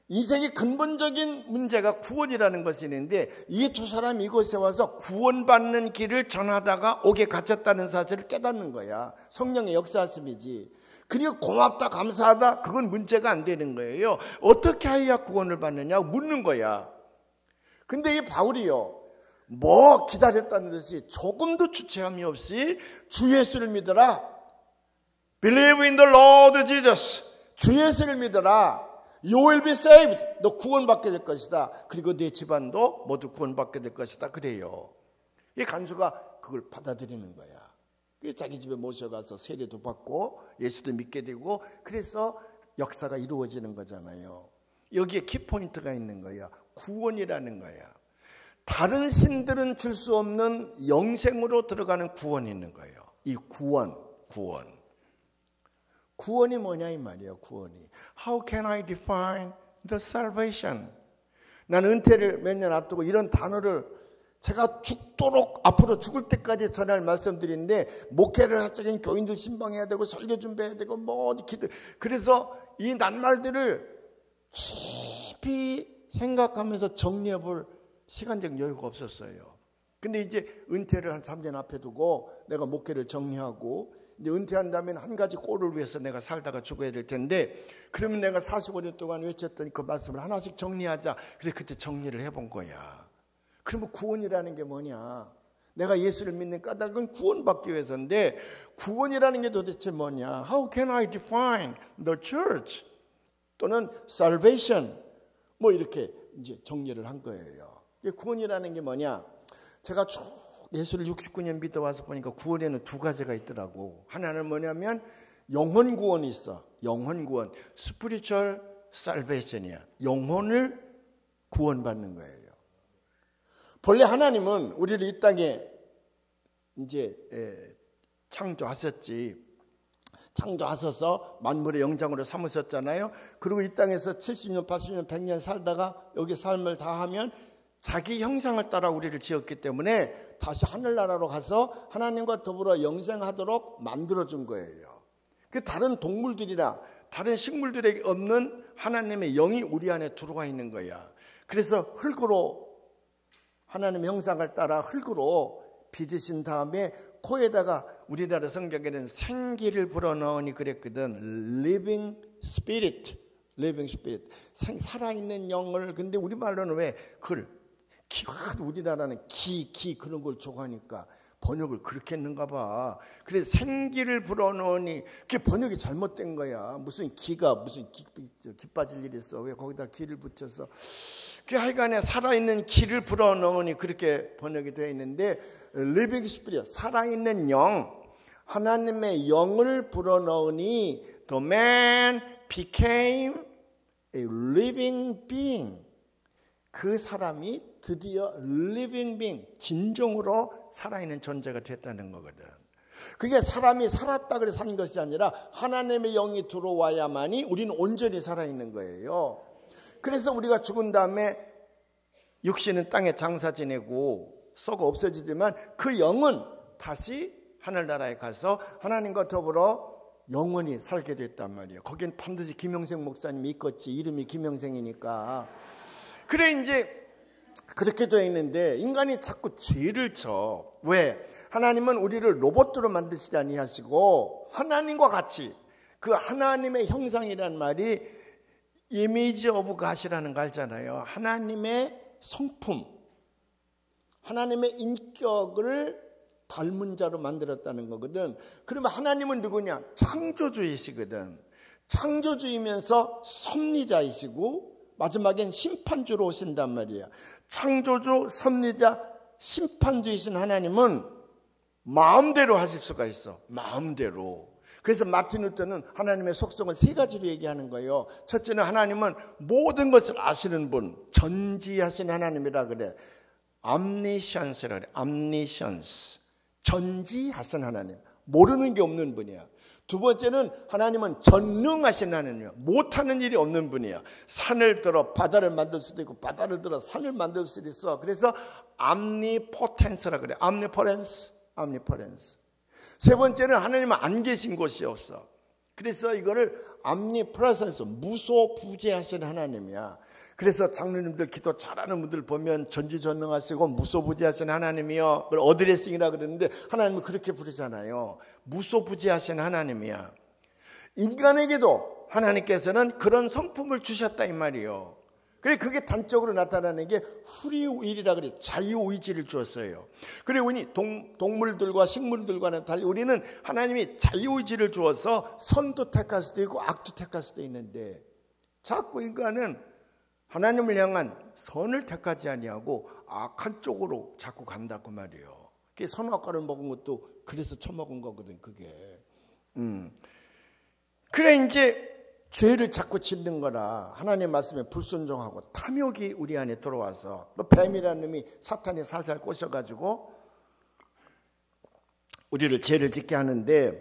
인생의 근본적인 문제가 구원이라는 것이 있는데 이 두 사람이 이곳에 와서 구원받는 길을 전하다가 옥에 갇혔다는 사실을 깨닫는 거야. 성령의 역사심이지. 그리고 고맙다 감사하다 그건 문제가 안 되는 거예요. 어떻게 해야 구원을 받느냐 묻는 거야. 근데 이 바울이요, 뭐 기다렸다는 듯이 조금도 주체함이 없이 주 예수를 믿어라. Believe in the Lord Jesus. 주 예수를 믿어라. You will be saved. 너 구원받게 될 것이다. 그리고 네 집안도 모두 구원받게 될 것이다. 그래요. 이 간수가 그걸 받아들이는 거야. 자기 집에 모셔가서 세례도 받고 예수도 믿게 되고 그래서 역사가 이루어지는 거잖아요. 여기에 키포인트가 있는 거야. 구원이라는 거야. 다른 신들은 줄 수 없는 영생으로 들어가는 구원이 있는 거예요. 이 구원이 뭐냐 이 말이에요. 구원이. How can I define the salvation? 나는 은퇴를 몇 년 앞두고 이런 단어를 제가 죽도록 앞으로 죽을 때까지 전할 말씀드리는데 목회를 하자긴 교인들 신방해야 되고 설교 준비해야 되고 뭐 기도. 그래서 이 낱말들을 깊이 생각하면서 정리해 볼 시간적 여유가 없었어요. 근데 이제 은퇴를 한 3년 앞에 두고 내가 목회를 정리하고 이제 은퇴한다면 한 가지 꼴을 위해서 내가 살다가 죽어야 될 텐데 그러면 내가 45년 동안 외쳤던 그 말씀을 하나씩 정리하자. 그래서 그때 정리를 해본 거야. 그러면 구원이라는 게 뭐냐? 내가 예수를 믿는 까닭은 구원받기 위해서인데 구원이라는 게 도대체 뭐냐? How can I define the church? 또는 salvation? 뭐 이렇게 이제 정리를 한 거예요. 구원이라는 게 뭐냐? 제가 쭉 예수를 69년 믿어와서 보니까 구원에는 두 가지가 있더라고. 하나는 뭐냐면 영혼 구원이 있어. 영혼 구원. spiritual salvation이야. 영혼을 구원받는 거예요. 본래 하나님은 우리를 이 땅에 이제 창조하셨지. 창조하셔서 만물의 영장으로 삼으셨잖아요. 그리고 이 땅에서 70년, 80년, 100년 살다가 여기 삶을 다하면 자기 형상을 따라 우리를 지었기 때문에 다시 하늘나라로 가서 하나님과 더불어 영생하도록 만들어준 거예요. 그 다른 동물들이나 다른 식물들에게 없는 하나님의 영이 우리 안에 들어와 있는 거야. 그래서 흙으로 하나님의 형상을 따라 흙으로 빚으신 다음에 코에다가 우리나라 성경에는 생기를 불어넣으니 그랬거든. Living Spirit, 살아있는 영을. 근데 우리말로는 왜 그걸 우리나라는 기 그런 걸 좋아하니까 번역을 그렇게 했는가 봐. 그래서 생기를 불어넣으니 그게 번역이 잘못된 거야. 무슨 기가 무슨 기 빠질 일이 있어. 왜 거기다 기를 붙여서 그 하여간에 살아있는 기를 불어넣으니 그렇게 번역이 되어 있는데 Living Spirit, 살아있는 영, 하나님의 영을 불어넣으니 the man became a living being. 그 사람이 드디어 living being, 진정으로 살아있는 존재가 됐다는 거거든. 그게 사람이 살았다 그래서 사는 것이 아니라 하나님의 영이 들어와야만이 우리는 온전히 살아있는 거예요. 그래서 우리가 죽은 다음에 육신은 땅에 장사 지내고 썩어 없어지지만 그 영은 다시 하늘나라에 가서 하나님과 더불어 영원히 살게 됐단 말이에요. 거긴 반드시 김영생 목사님이 있겠지. 이름이 김영생이니까. 그래 이제 그렇게 되어 있는데 인간이 자꾸 죄를 져. 왜? 하나님은 우리를 로봇으로 만드시지 아니하시고 하나님과 같이 그 하나님의 형상이라는 말이 이미지 오브 갓이라는 거 알잖아요. 하나님의 성품, 하나님의 인격을 닮은 자로 만들었다는 거거든. 그러면 하나님은 누구냐? 창조주이시거든. 창조주이면서 섭리자이시고 마지막엔 심판주로 오신단 말이야. 창조주, 섭리자, 심판주이신 하나님은 마음대로 하실 수가 있어. 마음대로. 그래서 마틴 루터는 하나님의 속성을 세 가지로 얘기하는 거예요. 첫째는 하나님은 모든 것을 아시는 분, 전지하신 하나님이라 그래. omniscience라 그래. omniscience. 전지하신 하나님. 모르는 게 없는 분이야. 두 번째는 하나님은 전능하신 하나님이야. 못하는 일이 없는 분이야. 산을 들어 바다를 만들 수도 있고 바다를 들어 산을 만들 수도 있어. 그래서 omnipotence라 그래. omnipotence. 세 번째는 하나님은 안 계신 곳이 없어. 그래서 이거를 omnipresence, 무소부재하신 하나님이야. 그래서 장로님들 기도 잘하는 분들 보면 전지전능하시고 무소부재하신 하나님이요. 그걸 어드레싱이라 그러는데 하나님은 그렇게 부르잖아요. 무소부재하신 하나님이야. 인간에게도 하나님께서는 그런 성품을 주셨다 이 말이에요. 그래 그게 단적으로 나타나는 게 프리윌이라 그래. 자유의지를 주었어요. 그리고 동물들과 식물들과는 달리 우리는 하나님이 자유의지를 주어서 선도 택할 수도 있고 악도 택할 수도 있는데 자꾸 인간은 하나님을 향한 선을 택하지 아니하고 악한 쪽으로 자꾸 간다고 말이에요. 그게 선악과를 먹은 것도 그래서 처먹은 거거든 그게. 그래 이제 죄를 자꾸 짓는 거라 하나님의 말씀에 불순종하고 탐욕이 우리 안에 들어와서 뱀이라는 놈이 사탄이 살살 꼬셔가지고 우리를 죄를 짓게 하는데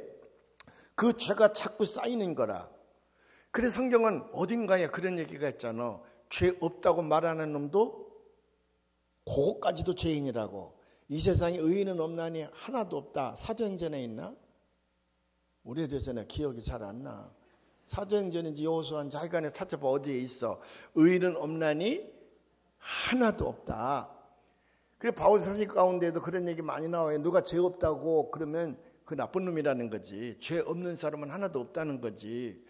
그 죄가 자꾸 쌓이는 거라. 그래서 성경은 어딘가에 그런 얘기가 있잖아. 죄 없다고 말하는 놈도 그것까지도 죄인이라고. 이 세상에 의인은 없나니 하나도 없다. 사도행전에 있나? 오래돼서 기억이 잘 안 나. 사도행전인지 여호수아인지 하여간에 찾아봐 어디에 있어. 의인은 없나니 하나도 없다. 그래 바울 서신 가운데도 그런 얘기 많이 나와요. 누가 죄 없다고 그러면 그 나쁜 놈이라는 거지. 죄 없는 사람은 하나도 없다는 거지.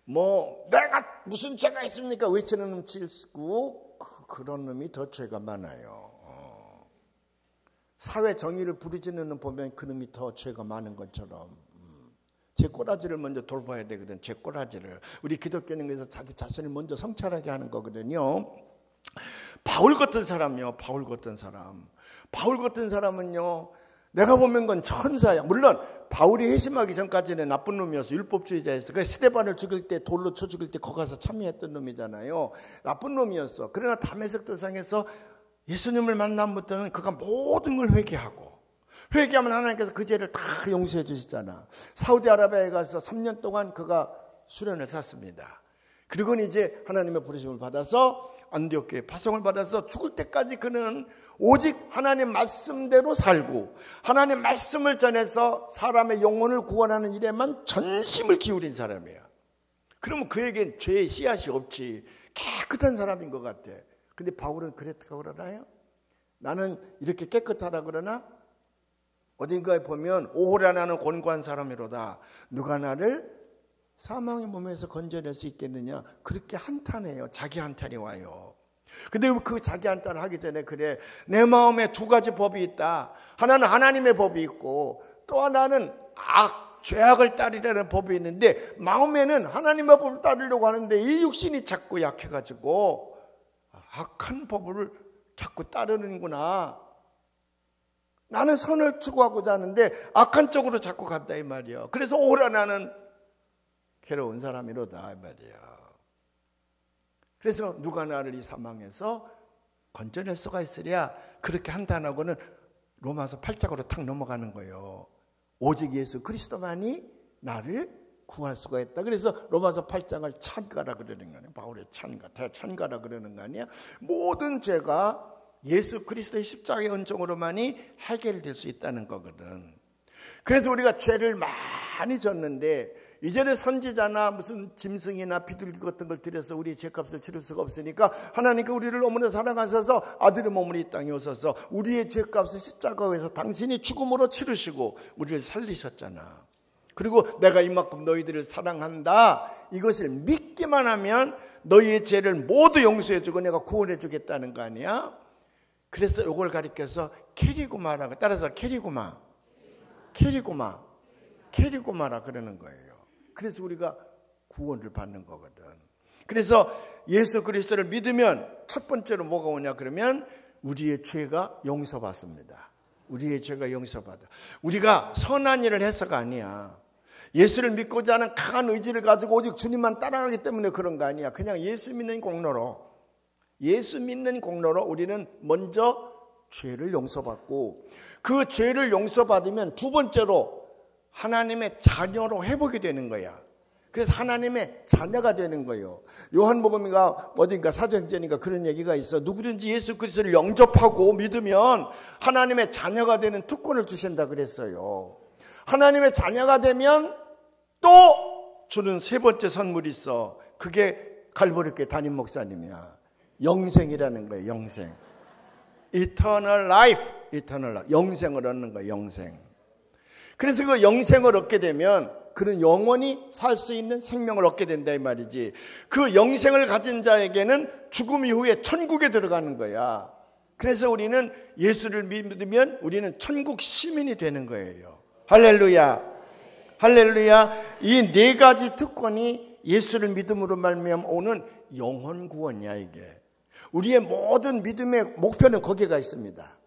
뭐 내가 무슨 죄가 있습니까? 외치는 놈 치고 그런 놈이 더 죄가 많아요. 사회 정의를 부르짖는 놈 보면 그 놈이 더 죄가 많은 것처럼. 제 꼬라지를 먼저 돌봐야 되거든. 제 꼬라지를. 우리 기독교는 그래서 자기 자신을 먼저 성찰하게 하는 거거든요. 바울 같은 사람요. 바울 같은 사람은요. 내가 보면 건 천사야. 물론 바울이 회심하기 전까지는 나쁜 놈이었어. 율법주의자였어. 그래서 스데반을 죽일 때 돌로 쳐 죽일 때 거기 가서 참여했던 놈이잖아요. 나쁜 놈이었어. 그러나 다메섹 도상에서 예수님을 만남부터는 그가 모든 걸 회개하고 회개하면 하나님께서 그 죄를 다 용서해 주시잖아. 사우디아라비아에 가서 3년 동안 그가 수련을 샀습니다. 그리고는 이제 하나님의 부르심을 받아서 안디옥교회 파송을 받아서 죽을 때까지 그는 오직 하나님 말씀대로 살고 하나님 말씀을 전해서 사람의 영혼을 구원하는 일에만 전심을 기울인 사람이야. 그러면 그에겐 죄의 씨앗이 없지. 깨끗한 사람인 것 같아. 근데 바울은 그랬다고 그러나요? 나는 이렇게 깨끗하다 그러나? 어딘가에 보면 오호라 나는 곤고한 사람이로다. 누가 나를 사망의 몸에서 건져낼 수 있겠느냐. 그렇게 한탄해요. 자기 한탄이 와요. 근데 그 자기 한탄을 하기 전에 그래. 내 마음에 두 가지 법이 있다. 하나는 하나님의 법이 있고 또 하나는 죄악을 따르려는 법이 있는데 마음에는 하나님의 법을 따르려고 하는데 이 육신이 자꾸 약해가지고 악한 법을 자꾸 따르는구나. 나는 선을 추구하고자 하는데 악한 쪽으로 자꾸 간다 이 말이야. 그래서 오라 나는 괴로운 사람이로다 이 말이야. 그래서 누가 나를 이 사망에서 건져낼 수가 있으랴. 그렇게 한탄하고는 로마서 8장으로 탁 넘어가는 거예요. 오직 예수 그리스도만이 나를 구할 수가 있다. 그래서 로마서 8장을 찬가라 그러는 거 아니야. 바울의 찬가, 대찬가라 그러는 거 아니야. 모든 죄가 예수 그리스도의 십자가의 은총으로만이 해결될 수 있다는 거거든. 그래서 우리가 죄를 많이 졌는데 이제는 선지자나 무슨 짐승이나 비둘기 같은 걸 들여서 우리의 죄값을 치를 수가 없으니까 하나님께 우리를 너무나 사랑하셔서 아들의 몸을 이 땅에 오셔서 우리의 죄값을 십자가에서 당신이 죽음으로 치르시고 우리를 살리셨잖아. 그리고 내가 이만큼 너희들을 사랑한다, 이것을 믿기만 하면 너희의 죄를 모두 용서해주고 내가 구원해주겠다는 거 아니야? 그래서 이걸 가리켜서 캐리고마라고, 따라서 캐리고마, 캐리고마, 캐리고마라 그러는 거예요. 그래서 우리가 구원을 받는 거거든. 그래서 예수 그리스도를 믿으면 첫 번째로 뭐가 오냐 그러면 우리의 죄가 용서받습니다. 우리의 죄가 용서받아. 우리가 선한 일을 해서가 아니야. 예수를 믿고자 하는 강한 의지를 가지고 오직 주님만 따라가기 때문에 그런 거 아니야. 그냥 예수 믿는 공로로, 예수 믿는 공로로 우리는 먼저 죄를 용서받고, 그 죄를 용서받으면 두 번째로 하나님의 자녀로 회복이 되는 거야. 그래서 하나님의 자녀가 되는 거예요. 요한복음인가 어딘가 사도행전인가 그런 얘기가 있어. 누구든지 예수 그리스도를 영접하고 믿으면 하나님의 자녀가 되는 특권을 주신다 그랬어요. 하나님의 자녀가 되면 또 주는 세 번째 선물이 있어. 그게 갈보리교회 담임 목사님이야. 영생이라는 거예요. 영생. Eternal life. Eternal life. 영생을 얻는 거예요. 영생. 그래서 그 영생을 얻게 되면 그는 영원히 살 수 있는 생명을 얻게 된다 이 말이지. 그 영생을 가진 자에게는 죽음 이후에 천국에 들어가는 거야. 그래서 우리는 예수를 믿으면 우리는 천국 시민이 되는 거예요. 할렐루야. 할렐루야. 이 네 가지 특권이 예수를 믿음으로 말미암아 오는 영혼 구원이야 이게. 우리의 모든 믿음의 목표는 거기가 있습니다.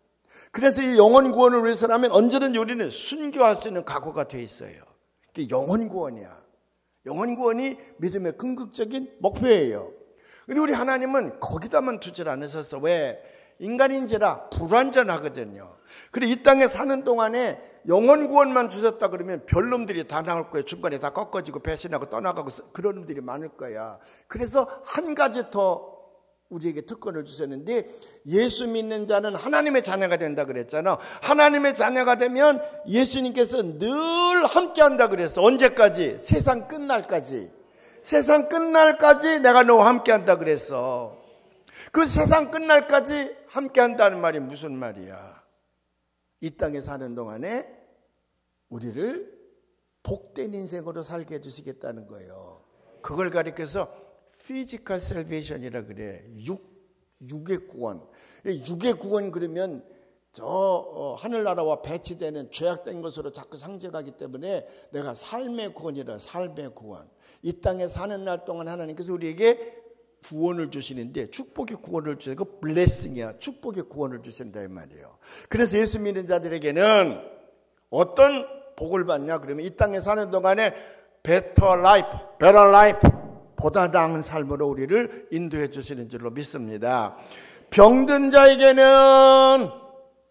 그래서 이 영혼 구원을 위해서라면 언제든지 우리는 순교할 수 있는 각오가 돼 있어요. 이게 영혼 구원이야. 영혼 구원이 믿음의 궁극적인 목표예요. 그리고 우리 하나님은 거기다만 두질 않으셔서, 왜? 인간인지라 불완전하거든요. 그리고 이 땅에 사는 동안에 영혼 구원만 주셨다 그러면 별놈들이 다 나올 거예요. 중간에 다 꺾어지고 배신하고 떠나가고 그런 놈들이 많을 거야. 그래서 한 가지 더 우리에게 특권을 주셨는데, 예수 믿는 자는 하나님의 자녀가 된다 그랬잖아. 하나님의 자녀가 되면 예수님께서 늘 함께한다 그랬어. 언제까지? 세상 끝날까지. 세상 끝날까지 내가 너와 함께한다 그랬어. 그 세상 끝날까지 함께한다는 말이 무슨 말이야? 이 땅에 사는 동안에 우리를 복된 인생으로 살게 해주시겠다는 거예요. 그걸 가리켜서 피지컬 셀베이션이라 그래. 육의 구원. 육의 구원 그러면 저 하늘나라와 배치되는 죄악된 것으로 자꾸 상징하기 때문에 내가 삶의 구원이라, 삶의 구원. 이 땅에 사는 날 동안 하나님께서 우리에게 구원을 주시는데, 축복의 구원을 주셔서 그 블레싱이야. 축복의 구원을 주신다 이 말이에요. 그래서 예수 믿는 자들에게는 어떤 복을 받냐 그러면 이 땅에 사는 동안에 better life 보다 나은 삶으로 우리를 인도해 주시는 줄로 믿습니다. 병든 자에게는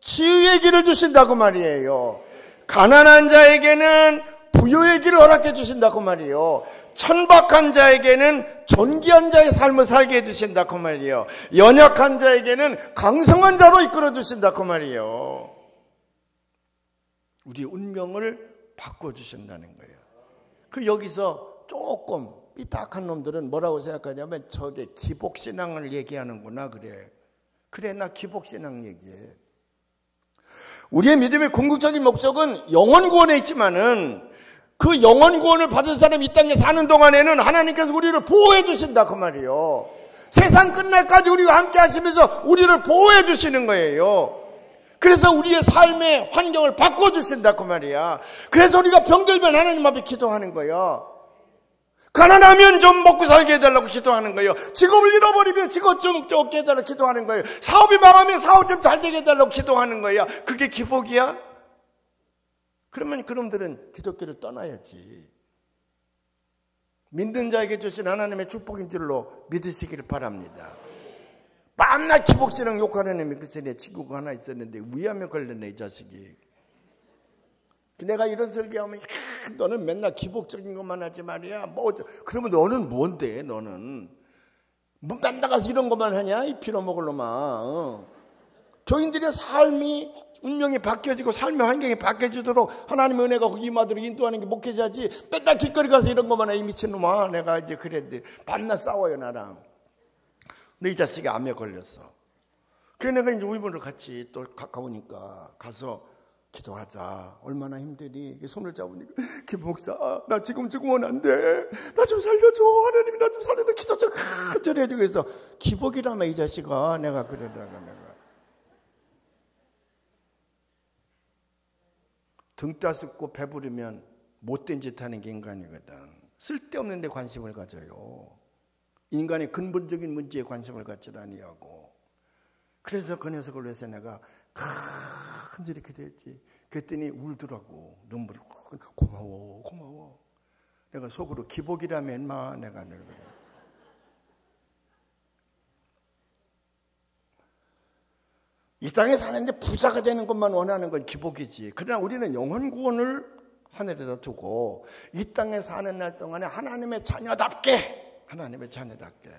치유의 길을 주신다고 말이에요. 가난한 자에게는 부유의 길을 허락해 주신다고 말이에요. 천박한 자에게는 존귀한 자의 삶을 살게 해주신다고 말이에요. 연약한 자에게는 강성한 자로 이끌어 주신다고 말이에요. 우리 운명을 바꿔주신다는 거예요. 그 여기서 조금 삐딱한 놈들은 뭐라고 생각하냐면 저게 기복신앙을 얘기하는구나 그래. 그래, 나 기복신앙 얘기해. 우리의 믿음의 궁극적인 목적은 영혼 구원에 있지만은 그 영혼 구원을 받은 사람이 이 땅에 사는 동안에는 하나님께서 우리를 보호해 주신다 그 말이에요. 세상 끝날까지 우리와 함께 하시면서 우리를 보호해 주시는 거예요. 그래서 우리의 삶의 환경을 바꿔주신다 그 말이야. 그래서 우리가 병들면 하나님 앞에 기도하는 거예요. 가난하면 좀 먹고 살게 해달라고 기도하는 거예요. 직업을 잃어버리면 직업 좀 얻게 해달라고 기도하는 거예요. 사업이 망하면 사업 좀 잘 되게 해달라고 기도하는 거예요. 그게 기복이야? 그러면 그놈들은 기독교를 떠나야지. 믿는 자에게 주신 하나님의 축복인 줄로 믿으시기를 바랍니다. 밤낮 기복신앙 욕하는 놈이 그 전에 친구가 하나 있었는데 위암에 걸렸네 이 자식이. 내가 이런 설교하면 너는 맨날 기복적인 것만 하지 말이야. 그러면 너는 뭔데? 너는 뭐 딴 데 가서 이런 것만 하냐? 이 빌어먹을 놈아. 교인들의 삶이 운명이 바뀌어지고 삶의 환경이 바뀌어지도록 하나님의 은혜가 거기 임하도록 인도하는 게 목회자지. 맨날 길거리 가서 이런 것만 해. 이 미친놈아, 내가 이제 그랬는데 밤낮 싸워요 나랑. 근데 이 자식이 암에 걸렸어. 그래서 내가 이제 우리 같이 또 가까우니까 가서 기도하자. 얼마나 힘드니? 손을 잡으니까 김 목사, 나 지금 죽으면 안 돼. 나 좀 살려줘. 하나님이 나 좀 살려줘. 기도 좀 간절히 해주고 해서 기복이라며 이 자식아. 내가 그러다가 내가 등 따숩고 배부르면 못된 짓 하는 게 인간이거든. 쓸데없는 데 관심을 가져요. 인간의 근본적인 문제에 관심을 갖지 아니하고. 그래서 그 녀석을 위해서 내가 간절히 기도했지. 그랬더니 울더라고. 눈물이 고마워 고마워. 내가 속으로 기복이라면 인마 내가 그래. 이 땅에 사는데 부자가 되는 것만 원하는 건 기복이지. 그러나 우리는 영혼 구원을 하늘에다 두고 이 땅에 사는 날 동안에 하나님의 자녀답게, 하나님의 자녀답게.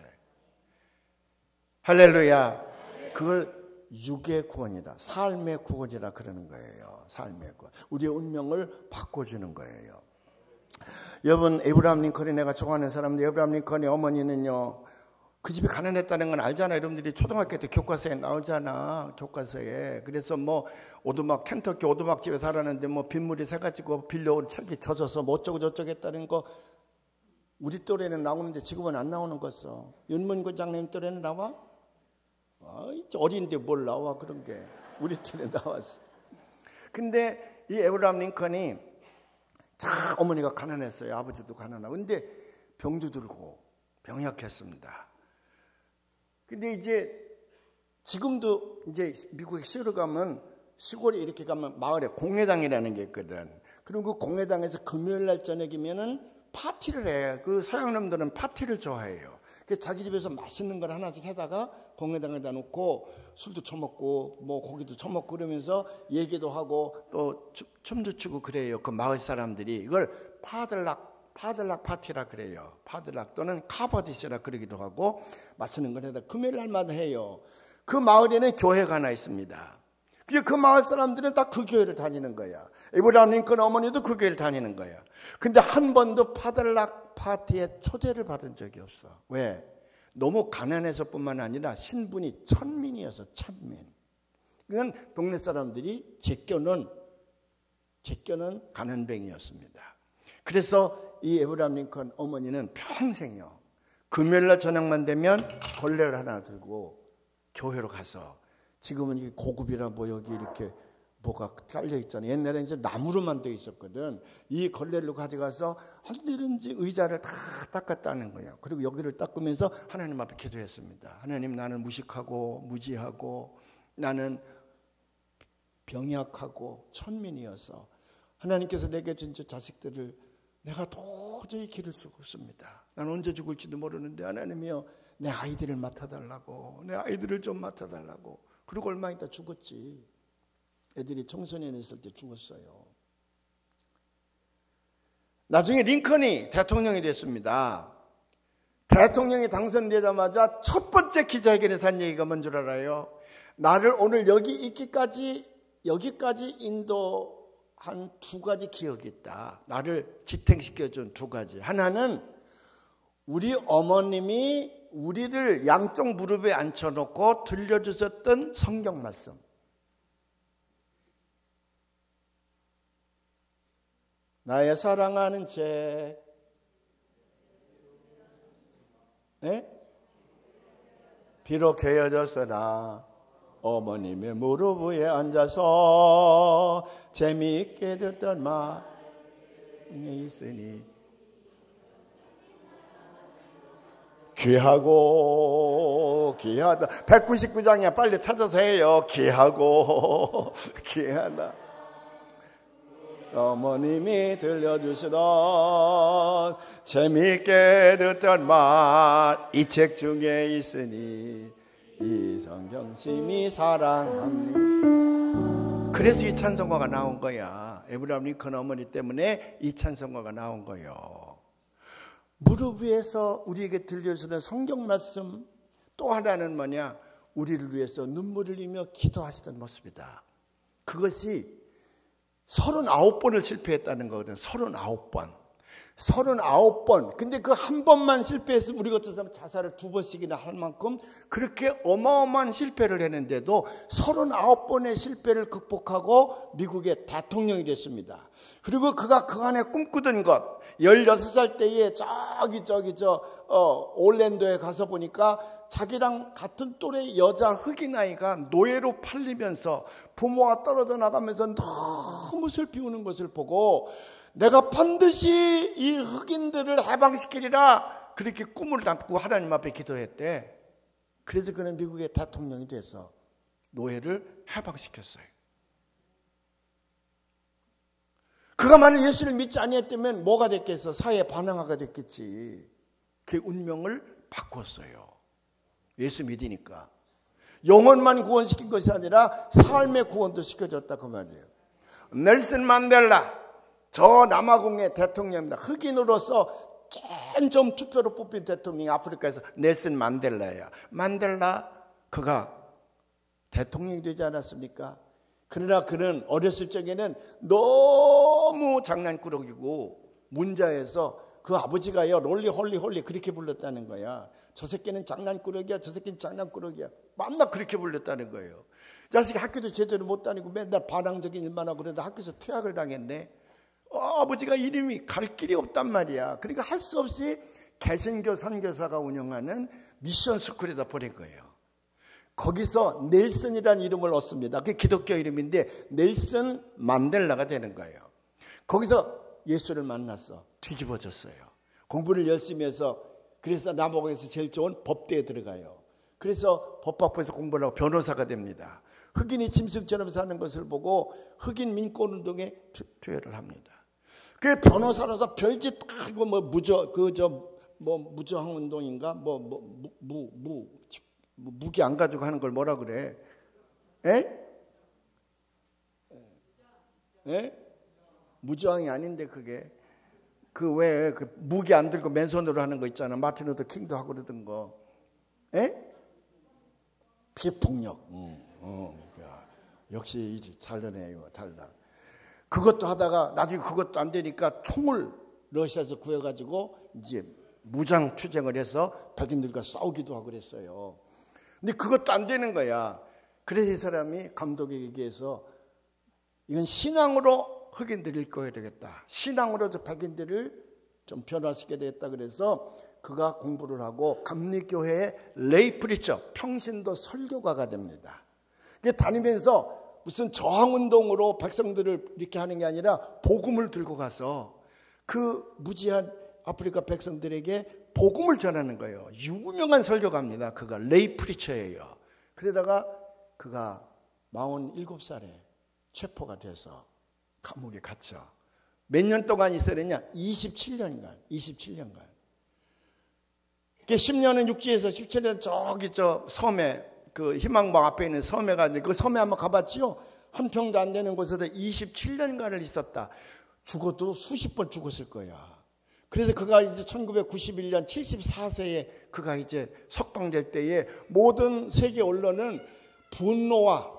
할렐루야. 그걸 육의 구원이다. 삶의 구원이라 그러는 거예요. 삶의 구원. 우리의 운명을 바꿔주는 거예요. 여러분, 에이브라함 링컨이 내가 좋아하는 사람인데, 에이브라함 링컨의 어머니는요, 그 집이 가난했다는 건 알잖아요. 여러분들이 초등학교 때 교과서에 나오잖아. 교과서에. 그래서 뭐 오두막, 켄터키 오두막 집에 살았는데 뭐 빗물이 새가지고 빌려온 책이 젖어서 뭐 어쩌고 저쩌고 했다는 거 우리 또래는 나오는데 지금은 안 나오는 거죠. 윤문구 장님 또래는 나와? 어린데 뭘 나와 그런 게. 우리 때는 나왔어. 근데 이 에이브라함 링컨이 참 어머니가 가난했어요. 아버지도 가난하고. 근데 병도 들고 병약했습니다. 근데 이제 지금도 이제 미국에 시골 가면 시골에 이렇게 가면 마을에 공회당이라는 게 있거든. 그리고 그 공회당에서 금요일 날 저녁이면은 파티를 해. 그 서양 놈들은 파티를 좋아해요. 그래서 자기 집에서 맛있는 걸 하나씩 해다가 공회당에다 놓고 술도 처먹고 뭐 고기도 처먹고 그러면서 얘기도 하고 또 춤도 추고 그래요. 그 마을 사람들이 이걸 파들락 파티라 그래요. 파들락 또는 카버디시라 그러기도 하고 맛있는 걸 해다 금요일 날마다 해요. 그 마을에는 교회가 하나 있습니다. 그리고 그 마을 사람들은 다 그 교회를 다니는 거야. 에이브라함 링컨 어머니도 그 교회를 다니는 거야. 근데 한 번도 파들락 파티에 초대를 받은 적이 없어. 왜? 너무 가난해서뿐만 아니라 신분이 천민이어서 천민. 그건 동네 사람들이 제껴는 가난뱅이였습니다. 그래서 이 에이브라함 링컨 어머니는 평생이요. 금요일날 저녁만 되면 걸레를 하나 들고 교회로 가서 지금은 이게 고급이라 뭐 여기 이렇게 뭐가 깔려 있잖아요. 옛날에 이제 나무로만 되어 있었거든. 이 걸레를 가져가서 언제든지 의자를 다 닦았다는 거예요. 그리고 여기를 닦으면서 하나님 앞에 기도했습니다. 하나님, 나는 무식하고 무지하고 나는 병약하고 천민이어서 하나님께서 내게 준 저 자식들을 내가 도저히 기를 수가 없습니다. 나는 언제 죽을지도 모르는데 하나님이여 내 아이들을 맡아달라고, 내 아이들을 좀 맡아달라고. 그리고 얼마 있다 죽었지. 애들이 청소년 있을 때 죽었어요. 나중에 링컨이 대통령이 됐습니다. 대통령이 당선되자마자 첫 번째 기자회견에서 한 얘기가 뭔 줄 알아요? 나를 오늘 여기까지 인도한 두 가지 기억이 있다. 나를 지탱시켜준 두 가지. 하나는 우리 어머님이 우리를 양쪽 무릎에 앉혀놓고 들려주셨던 성경 말씀. 나의 사랑하는 제 비록 헤어졌으나 어머님의 무릎 위에 앉아서 재미있게 듣던 말이 있으니 귀하고 귀하다. 199장이야. 빨리 찾아서 해요. 귀하고 귀하다. 어머님이 들려주시던 재미있게 듣던 말 이 책 중에 있으니 이 성경 심히 사랑합니다. 그래서 이 찬송가가 나온 거야. 에이브라함 링컨 어머니 때문에 이 찬송가가 나온 거예요. 무릎 위에서 우리에게 들려주는 성경 말씀, 또 하나는 뭐냐? 우리를 위해서 눈물을 흘리며 기도하시던 모습이다. 그것이 39번을 실패했다는 거거든. 39번. 39번. 근데 그 한 번만 실패했으면 우리 같은 사람 자살을 2번씩이나 할 만큼 그렇게 어마어마한 실패를 했는데도 39번의 실패를 극복하고 미국의 대통령이 됐습니다. 그리고 그가 그간에 꿈꾸던 것, 16살 때에 올랜도에 가서 보니까 자기랑 같은 또래 여자 흑인 아이가 노예로 팔리면서 부모가 떨어져 나가면서 너무 슬피 우는 것을 보고 내가 반드시 이 흑인들을 해방시키리라 그렇게 꿈을 담고 하나님 앞에 기도했대. 그래서 그는 미국의 대통령이 돼서 노예를 해방시켰어요. 그가 만약 예수를 믿지 아니했다면 뭐가 됐겠어? 사회에 반항하게 됐겠지. 그 운명을 바꾸었어요. 예수 믿으니까. 영혼만 구원시킨 것이 아니라 삶의 구원도 시켜줬다 그 말이에요. 넬슨 만델라, 저 남아공의 대통령입니다. 흑인으로서 제일 좀 투표로 뽑힌 대통령이 아프리카에서 넬슨 만델라예요. 만델라 그가 대통령이 되지 않았습니까? 그러나 그는 어렸을 적에는 너무 장난꾸러기고 문자에서 그 아버지가요 롤리 홀리 그렇게 불렀다는 거야. 저 새끼는 장난꾸러기야, 저 새끼는 장난꾸러기야. 만나 그렇게 불렀다는 거예요. 자식이 학교도 제대로 못 다니고 맨날 반항적인 일만 하고 그러다 학교에서 퇴학을 당했네. 아버지가 이름이 갈 길이 없단 말이야. 그러니까 할 수 없이 개신교 선교사가 운영하는 미션 스쿨에다 보낸 거예요. 거기서 넬슨이라는 이름을 얻습니다. 그게 기독교 이름인데 넬슨 만델라가 되는 거예요. 거기서 예수를 만났어. 뒤집어졌어요. 공부를 열심히 해서 그래서 남아공에서 제일 좋은 법대에 들어가요. 그래서 법학부에서 공부를 하고 변호사가 됩니다. 흑인이 짐승처럼 사는 것을 보고 흑인 민권운동에 투여를 합니다. 그 변호사로서 별짓 다 하고 무저항운동인가 무기 안 가지고 하는 걸 뭐라 그래? 무저항이 아닌데 그게 그 왜 그 무기 안 들고 맨손으로 하는 거 있잖아. 마틴 루터 킹도 하고 그러던 거. 비폭력. 역시 다르네 이거 달라. 그것도 하다가 나중에 그것도 안 되니까 총을 러시아에서 구해가지고 이제 무장 투쟁을 해서 백인들과 싸우기도 하고 그랬어요. 근데 그것도 안 되는 거야. 그래서 이 사람이 감독에게 얘기해서 이건 신앙으로 흑인들을 이끌어야 되겠다. 신앙으로 저 백인들을 좀 변화시켜야 되겠다. 그래서 그가 공부를 하고 감리교회의 레이 프리처, 평신도 설교가가 됩니다. 다니면서 무슨 저항운동으로 백성들을 이렇게 하는 게 아니라 복음을 들고 가서 그 무지한 아프리카 백성들에게 복음을 전하는 거예요. 유명한 설교가입니다. 그가 레이 프리처예요. 그러다가 그가 47살에 체포가 돼서 감옥에 갇혀. 몇 년 동안 있어야 되냐? 27년간. 10년은 육지에서 17년 저기 저 섬에 그 희망봉 앞에 있는 섬에 갔는데 그 섬에 한번 가봤지요? 한 평도 안 되는 곳에서 27년간을 있었다. 죽어도 수십 번 죽었을 거야. 그래서 그가 이제 1991년 74세에 그가 이제 석방될 때에 모든 세계 언론은 분노와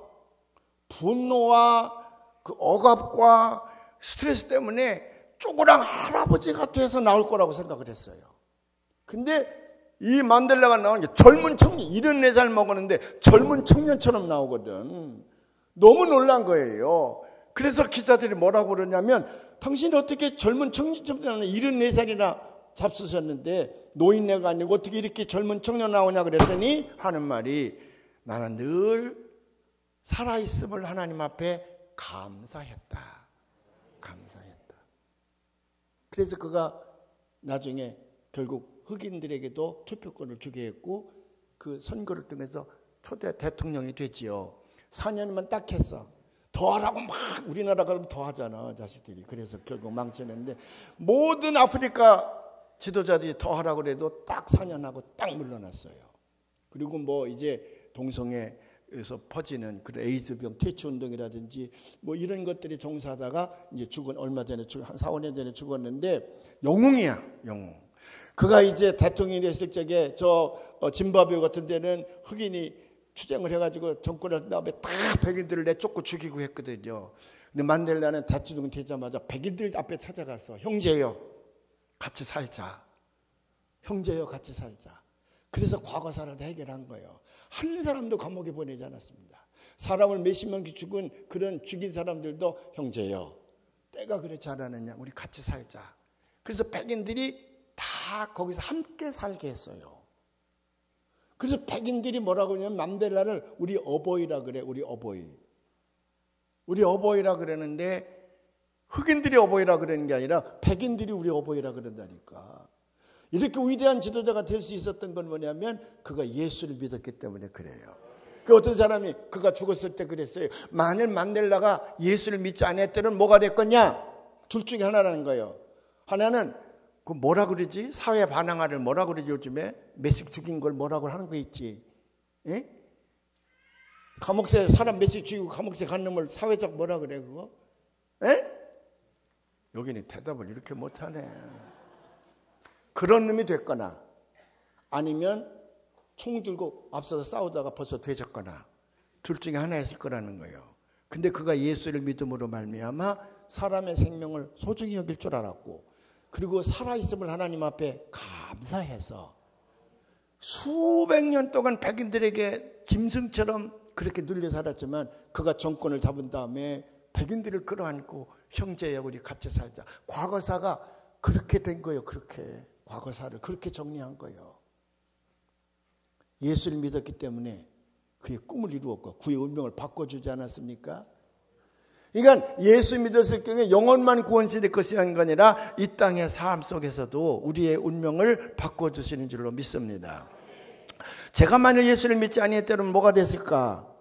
그 억압과 스트레스 때문에 쪼그랑 할아버지가 돼서 나올 거라고 생각을 했어요. 근데 이 만델라가 나오는 게 젊은 청년, 74살 먹었는데 젊은 청년처럼 나오거든. 너무 놀란 거예요. 그래서 기자들이 뭐라고 그러냐면 당신이 어떻게 젊은 청년처럼 나오냐, 74살이나 잡수셨는데 노인네가 아니고 어떻게 이렇게 젊은 청년 나오냐 그랬더니 하는 말이 나는 늘 살아있음을 하나님 앞에 감사했다. 그래서 그가 나중에 결국 흑인들에게도 투표권을 주게 했고 그 선거를 통해서 초대 대통령이 됐지요. 4년만 딱 했어. 더 하라고 막 우리나라가 그러면 더 하잖아 자식들이. 그래서 결국 망쳤는데 모든 아프리카 지도자들이 더 하라고 그래도 딱 4년 하고 딱 물러났어요. 그리고 뭐 이제 동성애에서 퍼지는 그 에이즈병 퇴치운동이라든지 뭐 이런 것들이 종사하다가 이제 얼마 전에 한 4, 5년 전에 죽었는데 영웅이야. 그가 이제 대통령이 됐을 적에 저 짐바브웨 같은 데는 흑인이 투쟁을 해가지고 정권을 한 다음에 다 백인들을 내쫓고 죽이고 했거든요. 근데 만델라는 대통령 되자마자 백인들 앞에 찾아가서 형제요, 같이 살자. 형제요, 같이 살자. 그래서 과거사를 해결한 거예요. 한 사람도 감옥에 보내지 않았습니다. 사람을 몇십 명 죽은 그런 죽인 사람들도 형제요, 때가 그렇지 않았느냐, 우리 같이 살자. 그래서 백인들이 다 거기서 함께 살게 했어요. 그래서 백인들이 뭐라고 하냐면 만델라를 우리 어버이라 그래. 우리 어버이. 우리 어버이라 그러는데 흑인들이 어버이라 그러는 게 아니라 백인들이 우리 어버이라 그런다니까. 이렇게 위대한 지도자가 될 수 있었던 건 뭐냐면 그가 예수를 믿었기 때문에 그래요. 그 어떤 사람이 그가 죽었을 때 그랬어요. 만일 만델라가 예수를 믿지 않았다면 뭐가 됐겠냐? 둘 중에 하나라는 거예요. 하나는 그 뭐라 그러지? 사회 반항아를 뭐라 그러지? 요즘에 몇씩 죽인 걸 뭐라고 하는 거 있지? 예? 감옥새 사람 몇씩 죽이고 감옥새 간 놈을 사회적 뭐라 그래 그거? 예? 여기는 대답을 이렇게 못하네. 그런 놈이 됐거나 아니면 총 들고 앞서서 싸우다가 벌써 되졌거나 둘 중에 하나였을 거라는 거예요. 근데 그가 예수를 믿음으로 말미암아 사람의 생명을 소중히 여길 줄 알았고, 그리고 살아있음을 하나님 앞에 감사해서 수백 년 동안 백인들에게 짐승처럼 그렇게 눌려 살았지만 그가 정권을 잡은 다음에 백인들을 끌어안고 형제야 우리 같이 살자. 과거사가 그렇게 된 거예요. 그렇게 과거사를 그렇게 정리한 거예요. 예수를 믿었기 때문에 그의 꿈을 이루었고 그의 운명을 바꿔주지 않았습니까? 그러니까 예수 믿었을 경우에 영혼만 구원시킬 것이 아니라 이 땅의 삶 속에서도 우리의 운명을 바꿔주시는 줄로 믿습니다. 제가 만약 예수를 믿지 아니했다면 뭐가 됐을까?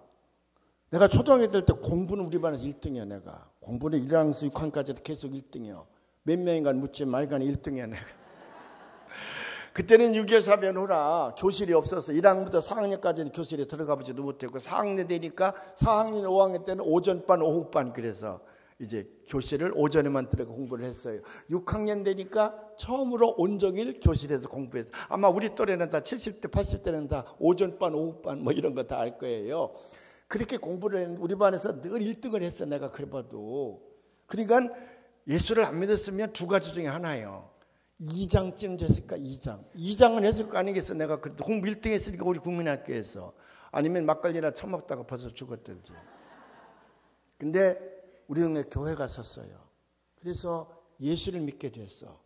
내가 초등학교 때 공부는 우리 반에서 1등이야. 내가 공부는 1학년에서 6학년까지 계속 1등이요. 몇 명인가 묻지 말간 1등이야 내가. 그때는 6.25 사변 후라 교실이 없어서 1학년부터 4학년까지는 교실에 들어가 보지도 못했고 4학년 되니까 4학년 5학년 때는 오전반 오후반 그래서 이제 교실을 오전에만 들어가 공부를 했어요. 6학년 되니까 처음으로 온종일 교실에서 공부했어요. 아마 우리 또래는 다 70대 80대는 다 오전반 오후반 뭐 이런 거 다 알 거예요. 그렇게 공부를 했는데 우리 반에서 늘 1등을 했어. 내가 그래 봐도. 그러니까 예수를 안 믿었으면 두 가지 중에 하나예요. 2장쯤 됐을까? 2장은 했을 거 아니겠어. 내가 그래도 공부 1등 했으니까 우리 국민학교에서. 아니면 막걸리나 처먹다가 벌써 죽었든지. 근데 우리 동네 교회가 섰어요. 그래서 예수를 믿게 됐어.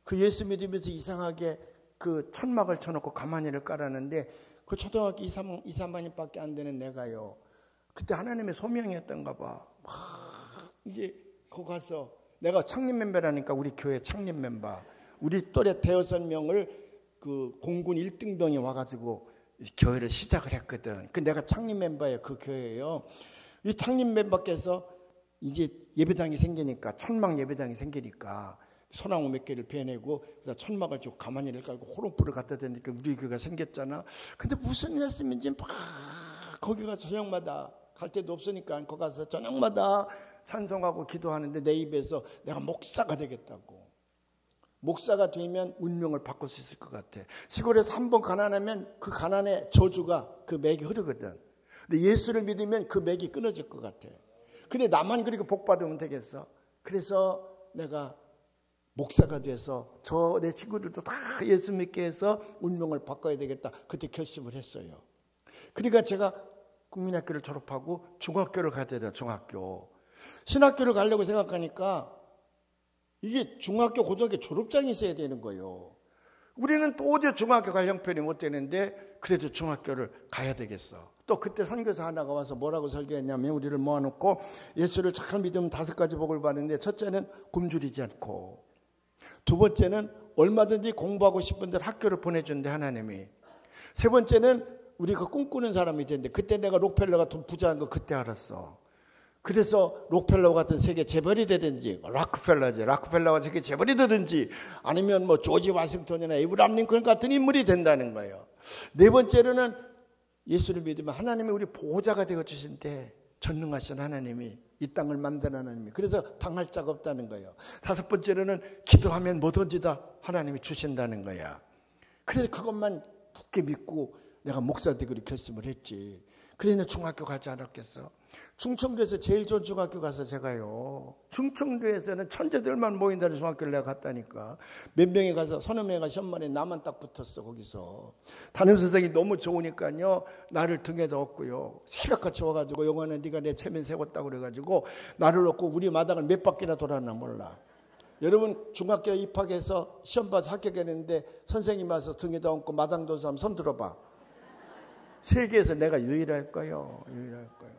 그 예수 믿으면서 이상하게 그 천막을 쳐놓고 가마니를 깔았는데 그 초등학교 2, 3학년밖에 안 되는 내가요. 그때 하나님의 소명이었던가 봐. 막 이제 거기 가서 내가 창립 멤버라니까 우리 교회 창립 멤버. 우리 또래 대여섯 명을 그 공군 1등병이 와가지고 교회를 시작을 했거든. 그 내가 창립 멤버예요. 그 교회예요. 이 창립 멤버께서 이제 예배당이 생기니까 천막 예배당이 생기니까 소나무 몇 개를 베내고 천막을 쭉 가만히를 깔고 호롱불을 갖다 대니까 우리 교회가 생겼잖아. 근데 무슨 말씀인지 막 거기 가서 저녁마다 갈 데도 없으니까 거기 가서 저녁마다 찬송하고 기도하는데 내 입에서 내가 목사가 되겠다고. 목사가 되면 운명을 바꿀 수 있을 것 같아. 시골에서 한 번 가난하면 그 가난의 저주가 그 맥이 흐르거든. 근데 예수를 믿으면 그 맥이 끊어질 것 같아. 근데 나만 그리고 복 받으면 되겠어. 그래서 내가 목사가 돼서 저 내 친구들도 다 예수 믿게 해서 운명을 바꿔야 되겠다. 그때 결심을 했어요. 그러니까 제가 국민학교를 졸업하고 중학교를 가야 돼요. 중학교. 신학교를 가려고 생각하니까 이게 중학교 고등학교 졸업장이 있어야 되는 거예요. 우리는 도저히 중학교 갈 형편이 못 되는데 그래도 중학교를 가야 되겠어. 또 그때 선교사 하나가 와서 뭐라고 설교했냐면 우리를 모아놓고 예수를 잘 믿으면 5가지 복을 받는데 첫째는 굶주리지 않고, 두 번째는 얼마든지 공부하고 싶은 데 학교를 보내준대 하나님이. 세 번째는 우리가 꿈꾸는 사람이 되는데 그때 내가 록펠러가 돈 부자한 거 그때 알았어. 그래서 록펠러 같은 세계 재벌이 되든지 락펠러가 세계 재벌이 되든지 아니면 뭐 조지 워싱턴이나 에이브라함 링컨 같은 인물이 된다는 거예요. 네 번째로는 예수를 믿으면 하나님이 우리 보호자가 되어 주신대. 전능하신 하나님이 이 땅을 만든 하나님이. 그래서 당할 자가 없다는 거예요. 다섯 번째로는 기도하면 뭐든지 다 하나님이 주신다는 거야. 그래서 그것만 굳게 믿고 내가 목사 되기로 결심을 했지. 그래서 내가 중학교 가지 않았겠어. 충청도에서 제일 좋은 중학교 가서 제가요, 충청도에서는 천재들만 모인다는 중학교를 내가 갔다니까. 몇 명이 가서 서너 명이 시험 만에 나만 딱 붙었어. 거기서 담임 선생님이 너무 좋으니까요, 나를 등에다 업고요, 새벽같이 와가지고 영화는 네가 내 체면 세웠다고 그래가지고 나를 업고 우리 마당을 몇 바퀴나 돌았나 몰라. 여러분, 중학교 입학해서 시험 봐서 합격했는데 선생님 와서 등에다 얹고 마당 도는 사람 손 들어봐. 세계에서 내가 유일할 거예요. 유일할 거예요.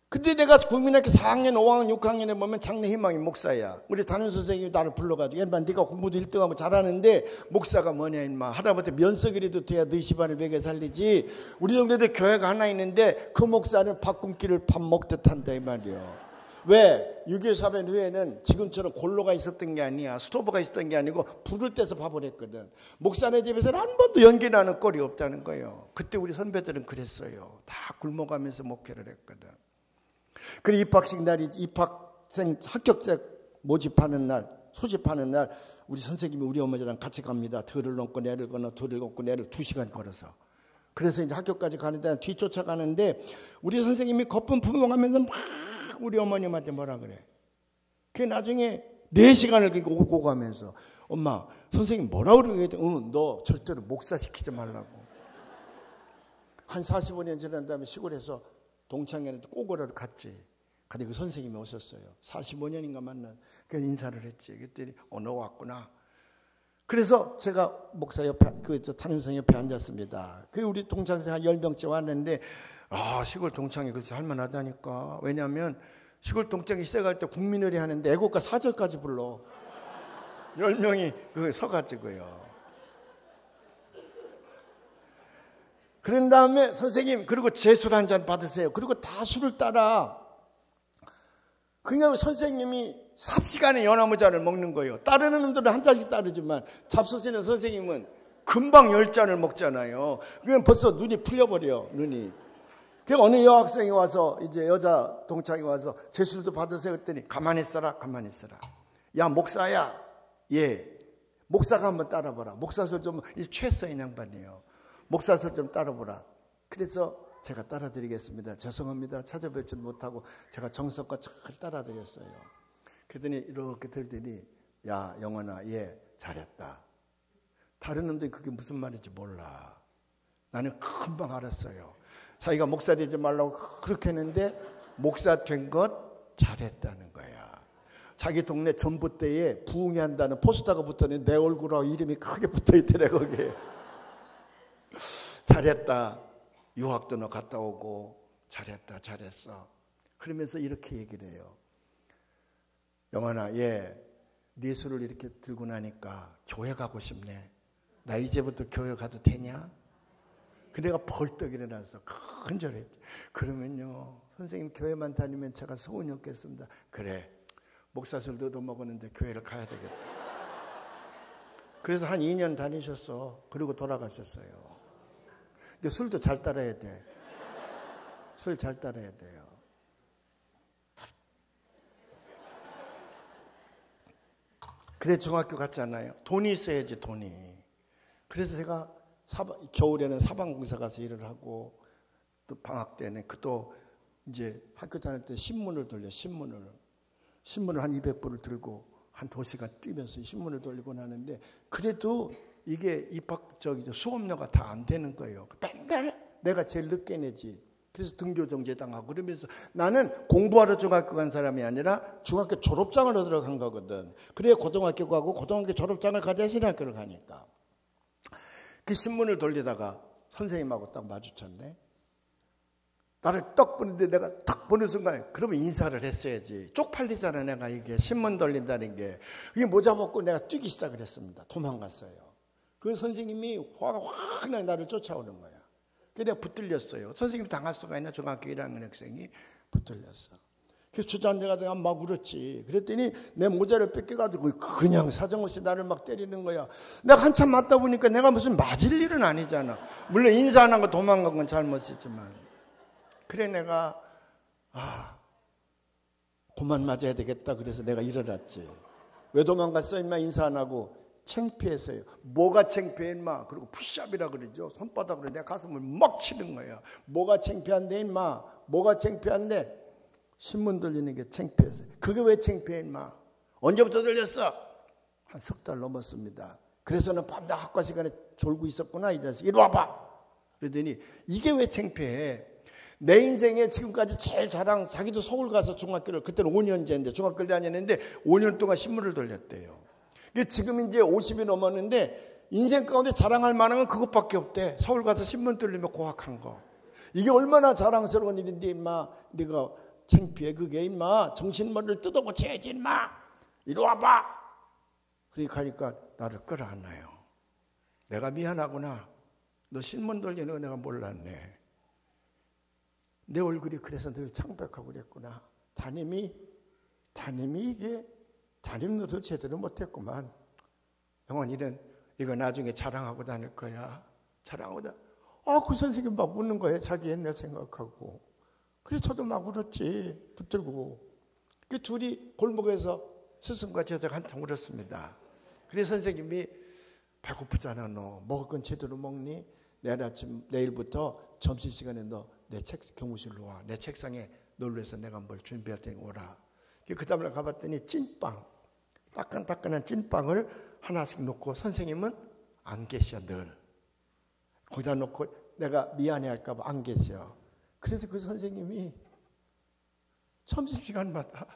근데 내가 국민학교 4학년, 5학년, 6학년에 보면 장래희망이 목사야. 우리 담임 선생님이 나를 불러가지고, 인마 네가 공부도 1등하고 잘하는데 목사가 뭐냐 인마. 할아버지 면석이라도 돼야 너희 집안을 먹여 살리지. 우리 동네도 교회가 하나 있는데 그 목사는 밥굶기를 밥 먹듯 한다 이 말이요. 왜? 6.25 사변 후에는 지금처럼 골로가 있었던 게 아니야. 스토브가 있었던 게 아니고 불을 떼서 밥을 했거든. 목사네 집에서는 한 번도 연기 나는 꼴이 없다는 거예요. 그때 우리 선배들은 그랬어요. 다 굶어가면서 목회를 했거든. 그리고 입학식 날이, 입학생 합격자 모집하는 날, 소집하는 날, 우리 선생님이 우리 어머니랑 같이 갑니다. 들을 넘고 내를 건너 들을 넘고 내를 2시간 걸어서. 그래서 이제 학교까지 가는데 뒤쫓아가는데 우리 선생님이 거품 품어가면서 막 우리 어머님한테 뭐라 그래. 그게 나중에 4시간을 오고 가면서, 엄마 선생님 뭐라 그러게. 너 절대로 목사 시키지 말라고. 한 45년 지난 다음에 시골에서 동창회한테 꼭 오라고 갔지. 근데 그 선생님이 오셨어요. 45년인가 만난. 그래서 인사를 했지. 그랬더니 너 왔구나. 그래서 제가 목사 옆에, 담임 선생님 옆에 앉았습니다. 그 우리 동창생 한 10명째 왔는데, 시골 동창회 글쎄 할만하다니까. 왜냐하면 시골 동창회 시작할 때 국민의례 하는데 애국가 4절까지 불러. 10명이 서가지고요. 그런 다음에 선생님, 그리고 제 술 한 잔 받으세요. 그리고 다 술을 따라. 그러니까 선생님이 삽시간에 연화무자를 먹는 거예요. 따르는 놈들은 한 잔씩 따르지만 잡수시는 선생님은 금방 10잔을 먹잖아요. 그러면 벌써 눈이 풀려버려, 눈이. 그 어느 여학생이 와서, 이제 여자 동창이 와서 제 술도 받으세요 그랬더니 가만히 있어라, 가만히 있어라. 야, 목사야. 예. 목사가 한번 따라봐라. 목사술 좀, 최서인 양반이에요. 목사술 좀 따라보라. 그래서 제가 따라드리겠습니다. 죄송합니다. 찾아뵙지 못하고 제가 정성껏 잘 따라드렸어요. 그랬더니 이렇게 들더니, 야, 영원아, 예, 잘했다. 다른 놈들이 그게 무슨 말인지 몰라. 나는 금방 알았어요. 자기가 목사 되지 말라고 그렇게 했는데 목사 된 것 잘했다는 거야. 자기 동네 전봇대에 부흥회 한다는 포스터가 붙었는데 내 얼굴하고 이름이 크게 붙어있더래 거기에. 잘했다. 유학도 너 갔다 오고 잘했다, 잘했어. 그러면서 이렇게 얘기를 해요. 영환아, 예, 네 술을 이렇게 들고 나니까 교회 가고 싶네. 나 이제부터 교회 가도 되냐? 그 내가 벌떡 일어나서 큰절했지. 그러면요, 선생님 교회만 다니면 제가 소원이 없겠습니다. 그래, 목사술도 얻어먹었는데 교회를 가야 되겠다. 그래서 한 2년 다니셨어. 그리고 돌아가셨어요. 근데 술도 잘 따라야 돼. 술 잘 따라야 돼요. 그래 중학교 갔잖아요. 돈이 있어야지, 돈이. 그래서 제가 겨울에는 사방공사 가서 일을 하고, 또 방학 때는 또 이제 학교 다닐 때 신문을 돌려. 신문을 한 200부를 들고 한 2시간 뛰면서 신문을 돌리고 나는데, 그래도 이게 수업료가 다 안 되는 거예요. 맨날 내가 제일 늦게 내지. 그래서 등교정지 당하고. 그러면서 나는 공부하러 중학교 간 사람이 아니라 중학교 졸업장을 얻으러 간 거거든. 그래야 고등학교 가고, 고등학교 졸업장을 가져야 신학교를 가니까. 그 신문을 돌리다가 선생님하고 딱 마주쳤네. 나를 딱 보는데 내가 딱 보는 순간에, 그러면 인사를 했어야지. 쪽팔리잖아, 내가 이게 신문 돌린다는 게. 이게 모자 벗고 내가 뛰기 시작을 했습니다. 도망갔어요. 그 선생님이 화가 확 나 나를 쫓아오는 거야. 그래서 내가 붙들렸어요. 선생님 당할 수가 있나? 중학교 1학년 학생이 붙들렸어. 그래서 주저앉아가 내가 막 울었지. 그랬더니 내 모자를 뺏겨가지고 그냥 사정없이 나를 막 때리는 거야. 내가 한참 맞다 보니까 내가 무슨 맞을 일은 아니잖아. 물론 인사 안 하고 도망간 건 잘못이지만. 그래 내가 그만 맞아야 되겠다. 그래서 내가 일어났지. 왜 도망갔어? 인마 인사 안 하고. 창피해서요. 뭐가 창피해 임마. 그리고 푸시업이라 그러죠. 손바닥으로 내 가슴을 막 치는 거야. 뭐가 창피한데 임마. 뭐가 창피한데. 신문 돌리는 게 창피해서. 그게 왜 창피해 임마. 언제부터 들렸어? 한 석 달 넘었습니다. 그래서는 밤낮 학과 시간에 졸고 있었구나 이 자식. 이리 와봐. 그러더니 이게 왜 창피해. 내 인생에 지금까지 제일 자랑, 자기도 서울 가서 중학교를, 그때는 5년제인데 중학교를 다녔는데 5년 동안 신문을 돌렸대요. 지금 이제 50이 넘었는데 인생 가운데 자랑할 만한 건 그것밖에 없대. 서울 가서 신문 돌리며 고학한 거. 이게 얼마나 자랑스러운 일인데 임마. 네가 창피해. 그게 임마. 정신머리를 뜯어고쳐야지 임마. 이리 와봐. 그러니까 하니까 나를 끌어안아요. 내가 미안하구나. 너 신문 돌리는 거 내가 몰랐네. 내 얼굴이 그래서 늘 창백하고 그랬구나. 담임이 이게 담임 너도 제대로 못했구만. 영원이는 이거 나중에 자랑하고 다닐 거야. 자랑하고 다닐. 그 선생님 막 웃는 거예요. 자기 옛날 생각하고. 그래 저도 막 울었지. 붙들고. 그 둘이 골목에서 스승과 제자가 한참 울었습니다. 그래서 선생님이 배고프잖아 너. 먹을 건 제대로 먹니? 내일 아침 내일부터 점심시간에 너 내 교무실로 와. 내 책상에 놀러서 내가 뭘 준비할 테니 오라. 그 다음에 가봤더니 찐빵. 따끈따끈한 찐빵을 하나씩 놓고 선생님은 안 계셔 늘. 거기다 놓고 내가 미안해 할까 봐 안 계셔. 그래서 그 선생님이 점심시간마다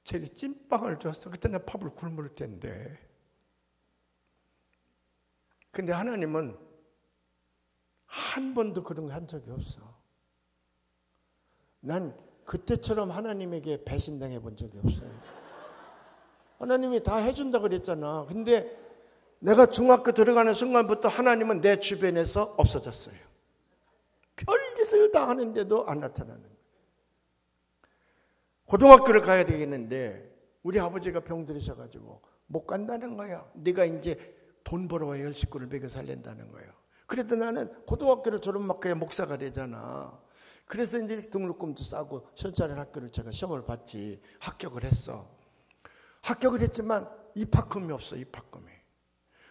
제게 찐빵을 줬어. 그때는 밥을 굶을 텐데. 근데 하나님은 한 번도 그런 거 한 적이 없어. 난 그때처럼 하나님에게 배신당해 본 적이 없어요. 하나님이 다 해준다 그랬잖아. 근데 내가 중학교 들어가는 순간부터 하나님은 내 주변에서 없어졌어요. 별짓을 다 하는데도 안 나타나는 거예요. 고등학교를 가야 되겠는데 우리 아버지가 병들으셔가지고 못 간다는 거야. 네가 이제 돈 벌어와야 10식구를 먹여 살린다는 거예요. 그래도 나는 고등학교를 졸업하면 목사가 되잖아. 그래서 이제 등록금도 싸고 현찰을 학교를 제가 시험을 봤지. 합격을 했어. 합격을 했지만 입학금이 없어. 입학금이.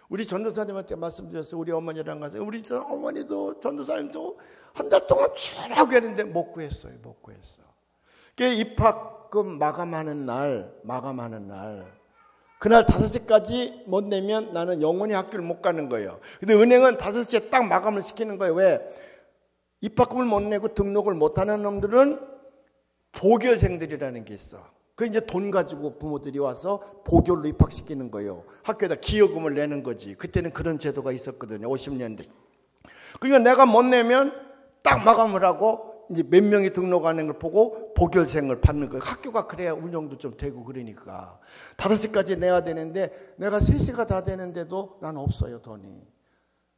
우리 전도사님한테 말씀드렸어요. 우리 어머니랑 가서 우리 어머니도 전도사님도 한 달 동안 쭉 했는데 못 구했어요. 못 구했어. 그 입학금 마감하는 날 그날 5시까지 못 내면 나는 영원히 학교를 못 가는 거예요. 근데 은행은 5시에 딱 마감을 시키는 거예요. 왜? 입학금을 못 내고 등록을 못하는 놈들은 보교생들이라는 게 있어. 그 이제 돈 가지고 부모들이 와서 보교로 입학시키는 거예요. 학교에다 기여금을 내는 거지. 그때는 그런 제도가 있었거든요. 50년대. 그러니까 내가 못 내면 딱 마감을 하고 이제 몇 명이 등록하는 걸 보고 보결생을 받는 거예요. 학교가 그래야 운영도 좀 되고 그러니까. 5시까지 내야 되는데 내가 3시가 다 되는데도 난 없어요 돈이.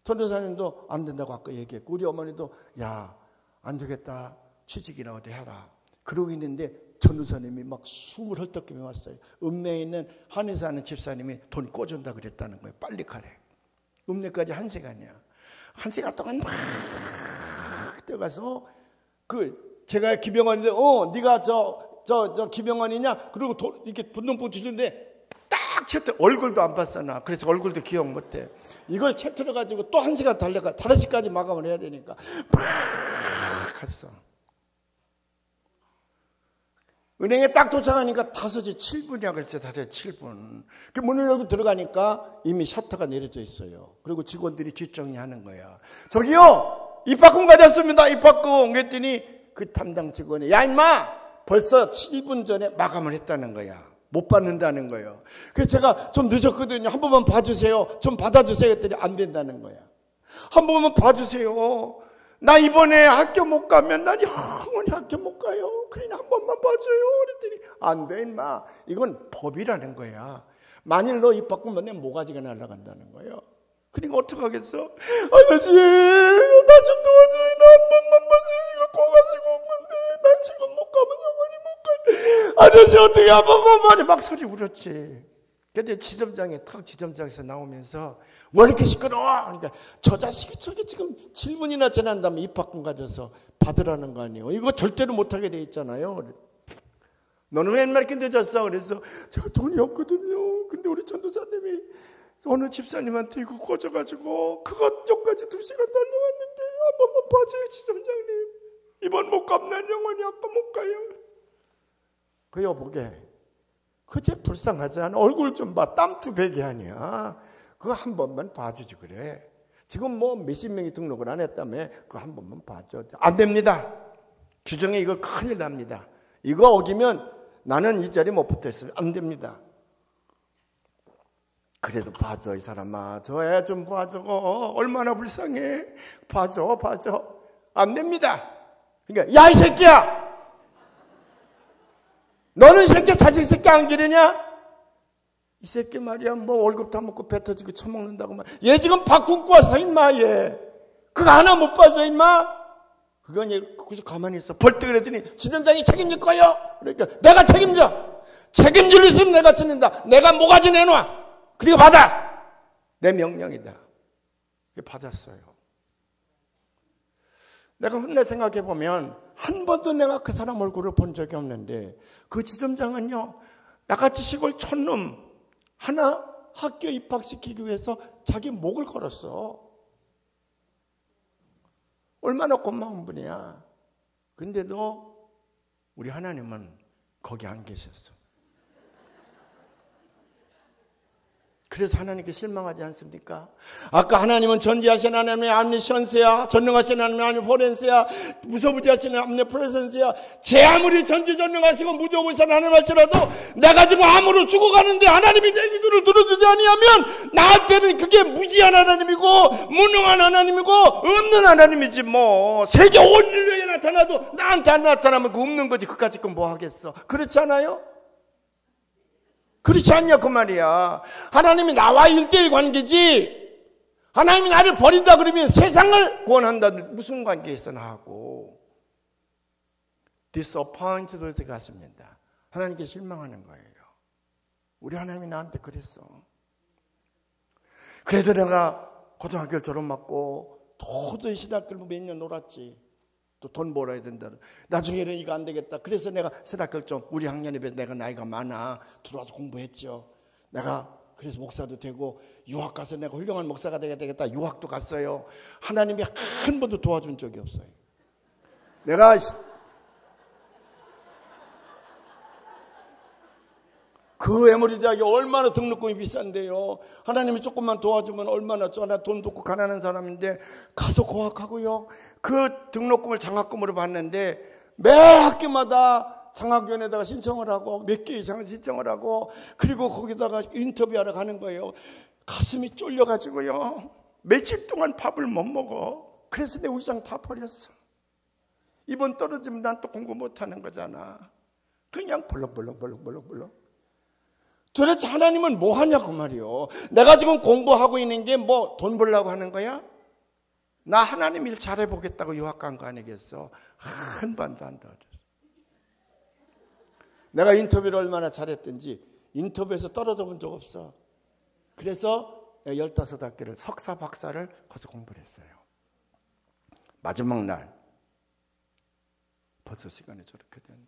전도사님도 안 된다고 아까 얘기했고 우리 어머니도 야 안 되겠다 취직이나 어디 해라. 그러고 있는데 전도사님이 막 숨을 헐떡이며 왔어요. 읍내에 있는 한의사 하는 집사님이 돈 꿔준다 그랬다는 거예요. 빨리 가래. 읍내까지 1시간이야. 1시간 동안 막 뛰어가서 제가 기병원인데 네가 저 기병원이냐? 그리고 이렇게 분동봉 주는데 딱 채트 얼굴도 안 봤어 나. 그래서 얼굴도 기억 못해. 이걸 채트려 가지고 또 1시간 달려가 5시까지 마감을 해야 되니까 막 갔어. 은행에 딱 도착하니까 5시 7분이야. 그랬어요. 5시 7분. 그 문을 열고 들어가니까 이미 셔터가 내려져 있어요. 그리고 직원들이 뒷정리하는 거야. 저기요! 입학금 가졌습니다. 입학금. 그랬더니 그 담당 직원이 야 임마! 벌써 7분 전에 마감을 했다는 거야. 못 받는다는 거예요. 그래서 제가 좀 늦었거든요. 한 번만 봐주세요. 좀 받아주세요. 했더니 안 된다는 거야. 한 번만 봐주세요. 나 이번에 학교 못 가면 나 영원히 학교 못 가요. 그러니 한 번만 봐줘요. 그랬더니 안 돼 임마. 이건 법이라는 거야. 만일 너 입학금 못 내면 모가지가 날아간다는 거예요. 그러니까 어떡하겠어? 아저씨 나 좀 도와줘요. 나 한 번만 봐줘요. 이거 고가지고 없는데 나 지금 못 가면 영원히 못 가. 아저씨 어떻게 한 번만 봐줘. 막 소리 울었지. 근데 지점장에서 나오면서 왜 이렇게 시끄러워? 그러니까 저 자식이 저게 지금 7분이나 지난 다음에 입학금 가져서 받으라는 거 아니에요. 이거 절대로 못하게 돼 있잖아요. 너는 왜 옛날에 이렇게 늦었어? 그래서 제가 돈이 없거든요. 근데 우리 전도사님이 어느 집사님한테 이거 꽂아가지고 그것까지 2시간 달려왔는데 한 번만 봐줘요 지점장님. 이번 못 갚는 영원히 아까 못 가요. 그 여보게 그제 불쌍하지 않아? 얼굴 좀 봐. 땀투백이 아니야. 그거 한 번만 봐주지 그래. 지금 뭐 몇십 명이 등록을 안 했다며 그거 한 번만 봐줘. 안 됩니다. 규정에 이거 큰일 납니다. 이거 어기면 나는 이 자리에 못 붙어있어요. 안 됩니다. 그래도 봐줘 이 사람아. 저 애 좀 봐줘. 얼마나 불쌍해. 봐줘. 안 됩니다. 그러니까 야 이 새끼야. 너는 새끼 자식 새끼 안 기르냐? 이 새끼 말이야 뭐 월급 다 먹고 배 터지고 처먹는다고 말. 얘 지금 밥 굶고 왔어 임마 얘. 그거 하나 못 봐줘 임마. 그건 얘 거기서 가만히 있어. 벌떡 그랬더니 지점장이 책임질 거예요. 그러니까 내가 책임져. 책임질 수 있으면 내가 짓는다. 내가 모가지 내놔. 그리고 받아. 내 명령이다. 받았어요. 내가 훗날 생각해보면 한 번도 내가 그 사람 얼굴을 본 적이 없는데 그 지점장은요 나같이 시골 촌놈 하나 학교 입학시키기 위해서 자기 목을 걸었어. 얼마나 고마운 분이야. 근데도 우리 하나님은 거기 안 계셨어. 그래서 하나님께 실망하지 않습니까? 아까 하나님은 전지하신 하나님의 암니션스야, 전능하신 하나님의 암니포렌스야, 무소부지하신 하나님의 프레센스야. 제 아무리 전지전능하시고 무소부지하신 하나님 할지라도 내가 지금 암으로 죽어가는데 하나님이 내 기도를 들어주지 아니하면 나한테는 그게 무지한 하나님이고 무능한 하나님이고 없는 하나님이지 뭐. 세계 온 인류에 나타나도 나한테 안 나타나면 그 없는 거지. 그까짓 건 뭐 하겠어. 그렇지 않아요? 그렇지 않냐 그 말이야. 하나님이 나와 1대1 관계지. 하나님이 나를 버린다 그러면 세상을 구원한다 무슨 관계에 있어 나하고. disappointed 같습니다. 하나님께 실망하는 거예요. 우리 하나님이 나한테 그랬어. 그래도 내가 고등학교를 졸업받고 도저히 신학교를 몇 년 놀았지. 또 돈 벌어야 된다. 나중에는 이거 안 되겠다. 그래서 내가 신학교를 좀 우리 학년에 비해서 내가 나이가 많아 들어와서 공부했죠. 내가 그래서 목사도 되고 유학 가서 내가 훌륭한 목사가 되겠다. 유학도 갔어요. 하나님이 한 번도 도와준 적이 없어요. 내가 그 에머리 대학이 얼마나 등록금이 비싼데요. 하나님이 조금만 도와주면 얼마나 나 돈 돕고 가난한 사람인데 가서 고학하고요. 그 등록금을 장학금으로 받는데 매 학기마다 장학위원회에다가 신청을 하고 몇 개 이상을 신청을 하고 그리고 거기다가 인터뷰하러 가는 거예요. 가슴이 쫄려가지고요. 며칠 동안 밥을 못 먹어. 그래서 내 우상 다 버렸어. 이번 떨어지면 난 또 공부 못하는 거잖아. 그냥 벌렁벌렁. 도대체 하나님은 뭐 하냐고 말이요. 내가 지금 공부하고 있는 게 뭐 돈 벌려고 하는 거야? 나 하나님 일 잘해보겠다고 유학 간 거 아니겠어? 한 번도 안 도와줬어. 내가 인터뷰를 얼마나 잘했든지 인터뷰에서 떨어져 본 적 없어. 그래서 15학기를 석사 박사를 거기서 공부를 했어요. 마지막 날 벌써 시간이 저렇게 됐네.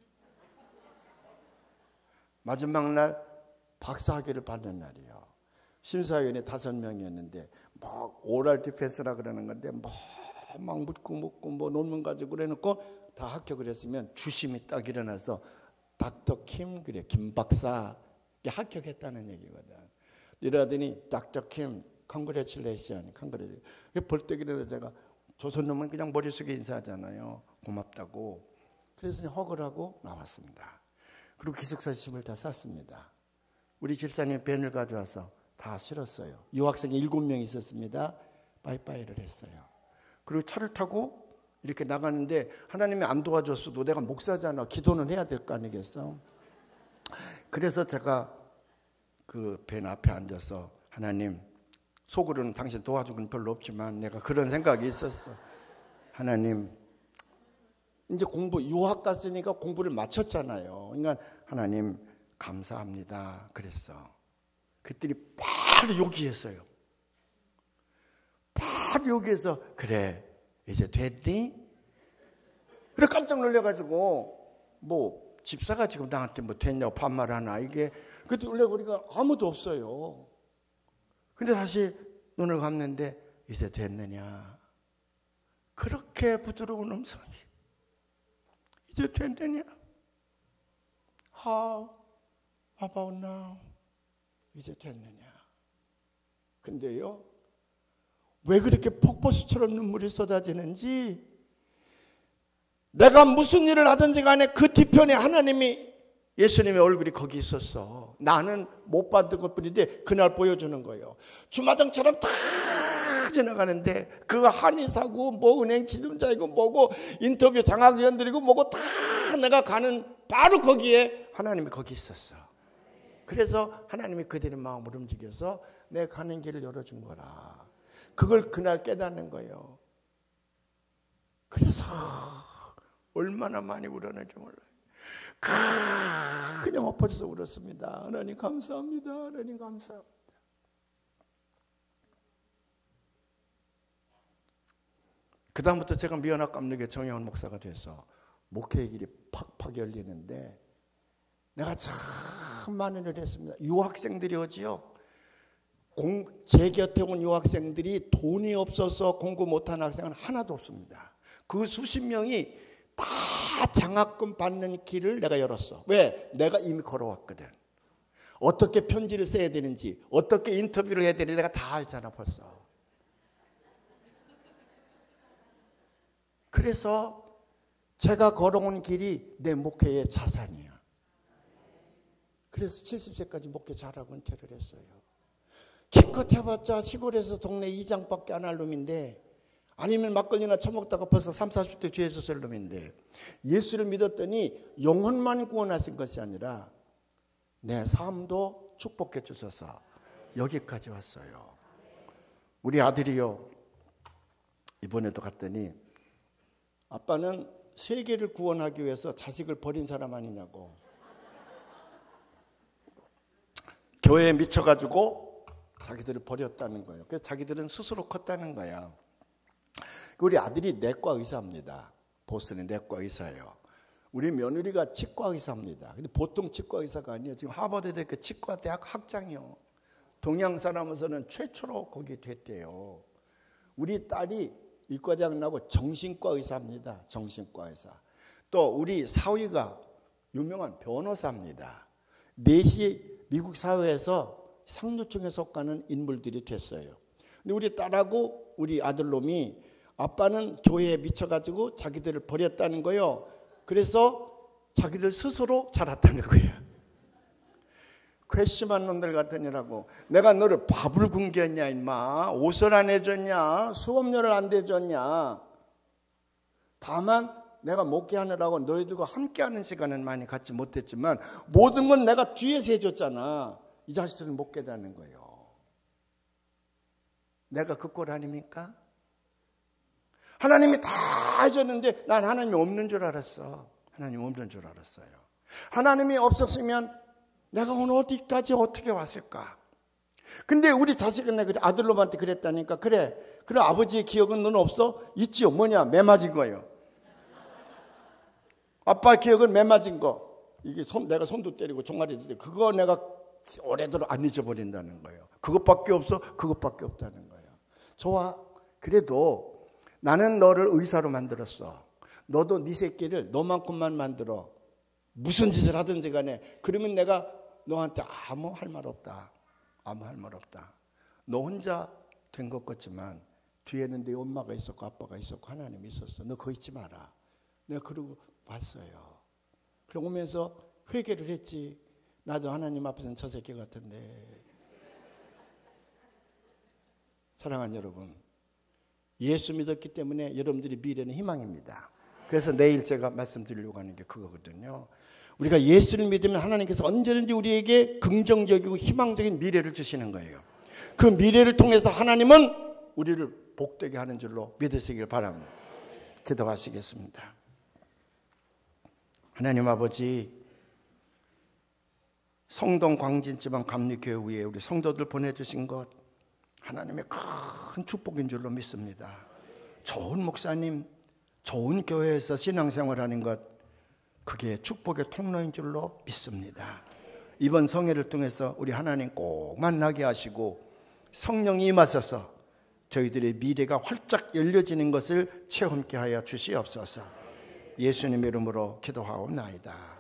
마지막 날 박사학위를 받는 날이에요. 심사위원이 5명이었는데 막 오랄 디펜스라 그러는 건데 막 묻고 뭐 논문 가지고 그래놓고 다 합격을 했으면 주심이 딱 일어나서 닥터 킴 그래 김 박사 합격했다는 얘기거든. 이러더니 닥터 킴 컨그레츄레이션 벌떡 일어나 제가 조선놈은 그냥 머릿속에 인사하잖아요. 고맙다고. 그래서 허그를 하고 나왔습니다. 그리고 기숙사 짐을 다 쌌습니다. 우리 집사님 벤을 가져와서 다 실었어요. 유학생이 7명 있었습니다. 빠이빠이를 했어요. 그리고 차를 타고 이렇게 나가는데 하나님이 안 도와줬어도 내가 목사잖아. 기도는 해야 될 거 아니겠어? 그래서 제가 그 벤 앞에 앉아서 하나님 속으로는 당신 도와준 건 별로 없지만 내가 그런 생각이 있었어. 하나님 이제 유학 갔으니까 공부를 마쳤잖아요. 그러니까 하나님 감사합니다. 그랬어. 그들이 바로 요기했어요. 바로 요기해서 그래 이제 됐니? 그래 깜짝 놀래가지고 뭐 집사가 지금 나한테 뭐 됐냐고 반말하나 이게 그때 원래 우리가 아무도 없어요. 근데 다시 눈을 감는데 이제 됐느냐. 그렇게 부드러운 음성이 이제 됐느냐. How about now? 이제 됐느냐. 근데요, 왜 그렇게 폭포수처럼 눈물이 쏟아지는지, 내가 무슨 일을 하든지 간에 그 뒤편에 하나님이, 예수님의 얼굴이 거기 있었어. 나는 못 받은 것뿐인데 그날 보여주는 거예요. 주마등처럼 다 지나가는데 그 한의사고 뭐 은행 지도자이고 뭐고 인터뷰 장학위원들이고 뭐고 다 내가 가는 바로 거기에 하나님이 거기 있었어. 그래서 하나님이 그들의 마음을 움직여서 내 가는 길을 열어준 거라. 그걸 그날 깨닫는 거예요. 그래서 얼마나 많이 울었는지 몰라요. 그냥 엎어져서 울었습니다. 하나님 감사합니다. 하나님 감사합니다. 그 다음부터 제가 미연학 감독의 정영훈 목사가 돼서 목회의 길이 팍팍 열리는데 내가 참 많은 일을 했습니다. 유학생들이 오지요. 제 곁에 온 유학생들이 돈이 없어서 공부 못한 학생은 하나도 없습니다. 그 수십 명이 다 장학금 받는 길을 내가 열었어. 왜? 내가 이미 걸어왔거든. 어떻게 편지를 써야 되는지, 어떻게 인터뷰를 해야 되는지 내가 다 알잖아 벌써. 그래서 제가 걸어온 길이 내 목회의 자산이야. 그래서 70세까지 목회 잘하고 은퇴를 했어요. 기껏 해봤자 시골에서 동네 이장밖에 안 할 놈인데, 아니면 막걸리나 처먹다가 벌써 30, 40대 죄에서 살 놈인데, 예수를 믿었더니 영혼만 구원하신 것이 아니라 내 삶도 축복해 주셔서 여기까지 왔어요. 우리 아들이요, 이번에도 갔더니 아빠는 세계를 구원하기 위해서 자식을 버린 사람 아니냐고. 교회에 미쳐가지고 자기들을 버렸다는 거예요. 그래서 자기들은 스스로 컸다는 거야. 우리 아들이 내과 의사입니다. 보스는 내과 의사예요. 우리 며느리가 치과 의사입니다. 근데 보통 치과 의사가 아니에요. 지금 하버드대학교 치과대학 학장이요. 동양 사람으로서는 최초로 거기 됐대요. 우리 딸이 의과대학 나고 정신과 의사입니다. 정신과 의사. 또 우리 사위가 유명한 변호사입니다. 넷이 미국 사회에서 상류층에 속하는 인물들이 됐어요. 근데 우리 딸하고 우리 아들놈이 아빠는 교회에 미쳐가지고 자기들을 버렸다는 거예요. 그래서 자기들 스스로 자랐다는 거예요. 괘씸한 놈들 같으니라고. 내가 너를 밥을 굶겼냐 임마. 옷을 안 해줬냐. 수업료를 안 대줬냐. 다만 내가 목회하느라고 너희들과 함께하는 시간은 많이 갖지 못했지만 모든 건 내가 뒤에서 해줬잖아. 이 자식들은 못 깨닫는 거예요. 내가 그 꼴 아닙니까? 하나님이 다 해줬는데 난 하나님이 없는 줄 알았어. 하나님 없는 줄 알았어요. 하나님이 없었으면 내가 오늘 어디까지 어떻게 왔을까? 근데 우리 자식은 내가 아들놈한테 그랬다니까. 그래. 그럼 아버지의 기억은 너는 없어? 있지요. 뭐냐? 매 맞은 거예요. 아빠 기억은 매 맞은 거. 이게 내가 손도 때리고 종아리도 때리고 그거 내가 오래도록 안 잊어버린다는 거예요. 그것밖에 없어? 그것밖에 없다는 거예요. 좋아. 그래도 나는 너를 의사로 만들었어. 너도 네 새끼를 너만큼만 만들어. 무슨 짓을 하든지 간에. 그러면 내가 너한테 아무 할 말 없다. 아무 할 말 없다. 너 혼자 된 것 같지만 뒤에는 네 엄마가 있었고 아빠가 있었고 하나님이 있었어. 너 거기 있지 마라. 내가 그러고 봤어요. 그러고 오면서 회개를 했지. 나도 하나님 앞에서는 저 새끼 같은데. 사랑하는 여러분, 예수 믿었기 때문에 여러분들이 미래는 희망입니다. 그래서 내일 제가 말씀드리려고 하는 게 그거거든요. 우리가 예수를 믿으면 하나님께서 언제든지 우리에게 긍정적이고 희망적인 미래를 주시는 거예요. 그 미래를 통해서 하나님은 우리를 복되게 하는 줄로 믿으시길 바랍니다. 기도하시겠습니다. 하나님 아버지, 성동 광진지방 감리교회 위에 우리 성도들 보내주신 것 하나님의 큰 축복인 줄로 믿습니다. 좋은 목사님, 좋은 교회에서 신앙생활하는 것, 그게 축복의 통로인 줄로 믿습니다. 이번 성회를 통해서 우리 하나님 꼭 만나게 하시고 성령이 임하셔서 저희들의 미래가 활짝 열려지는 것을 체험케 하여 주시옵소서. 예수님의 이름으로 기도하옵나이다.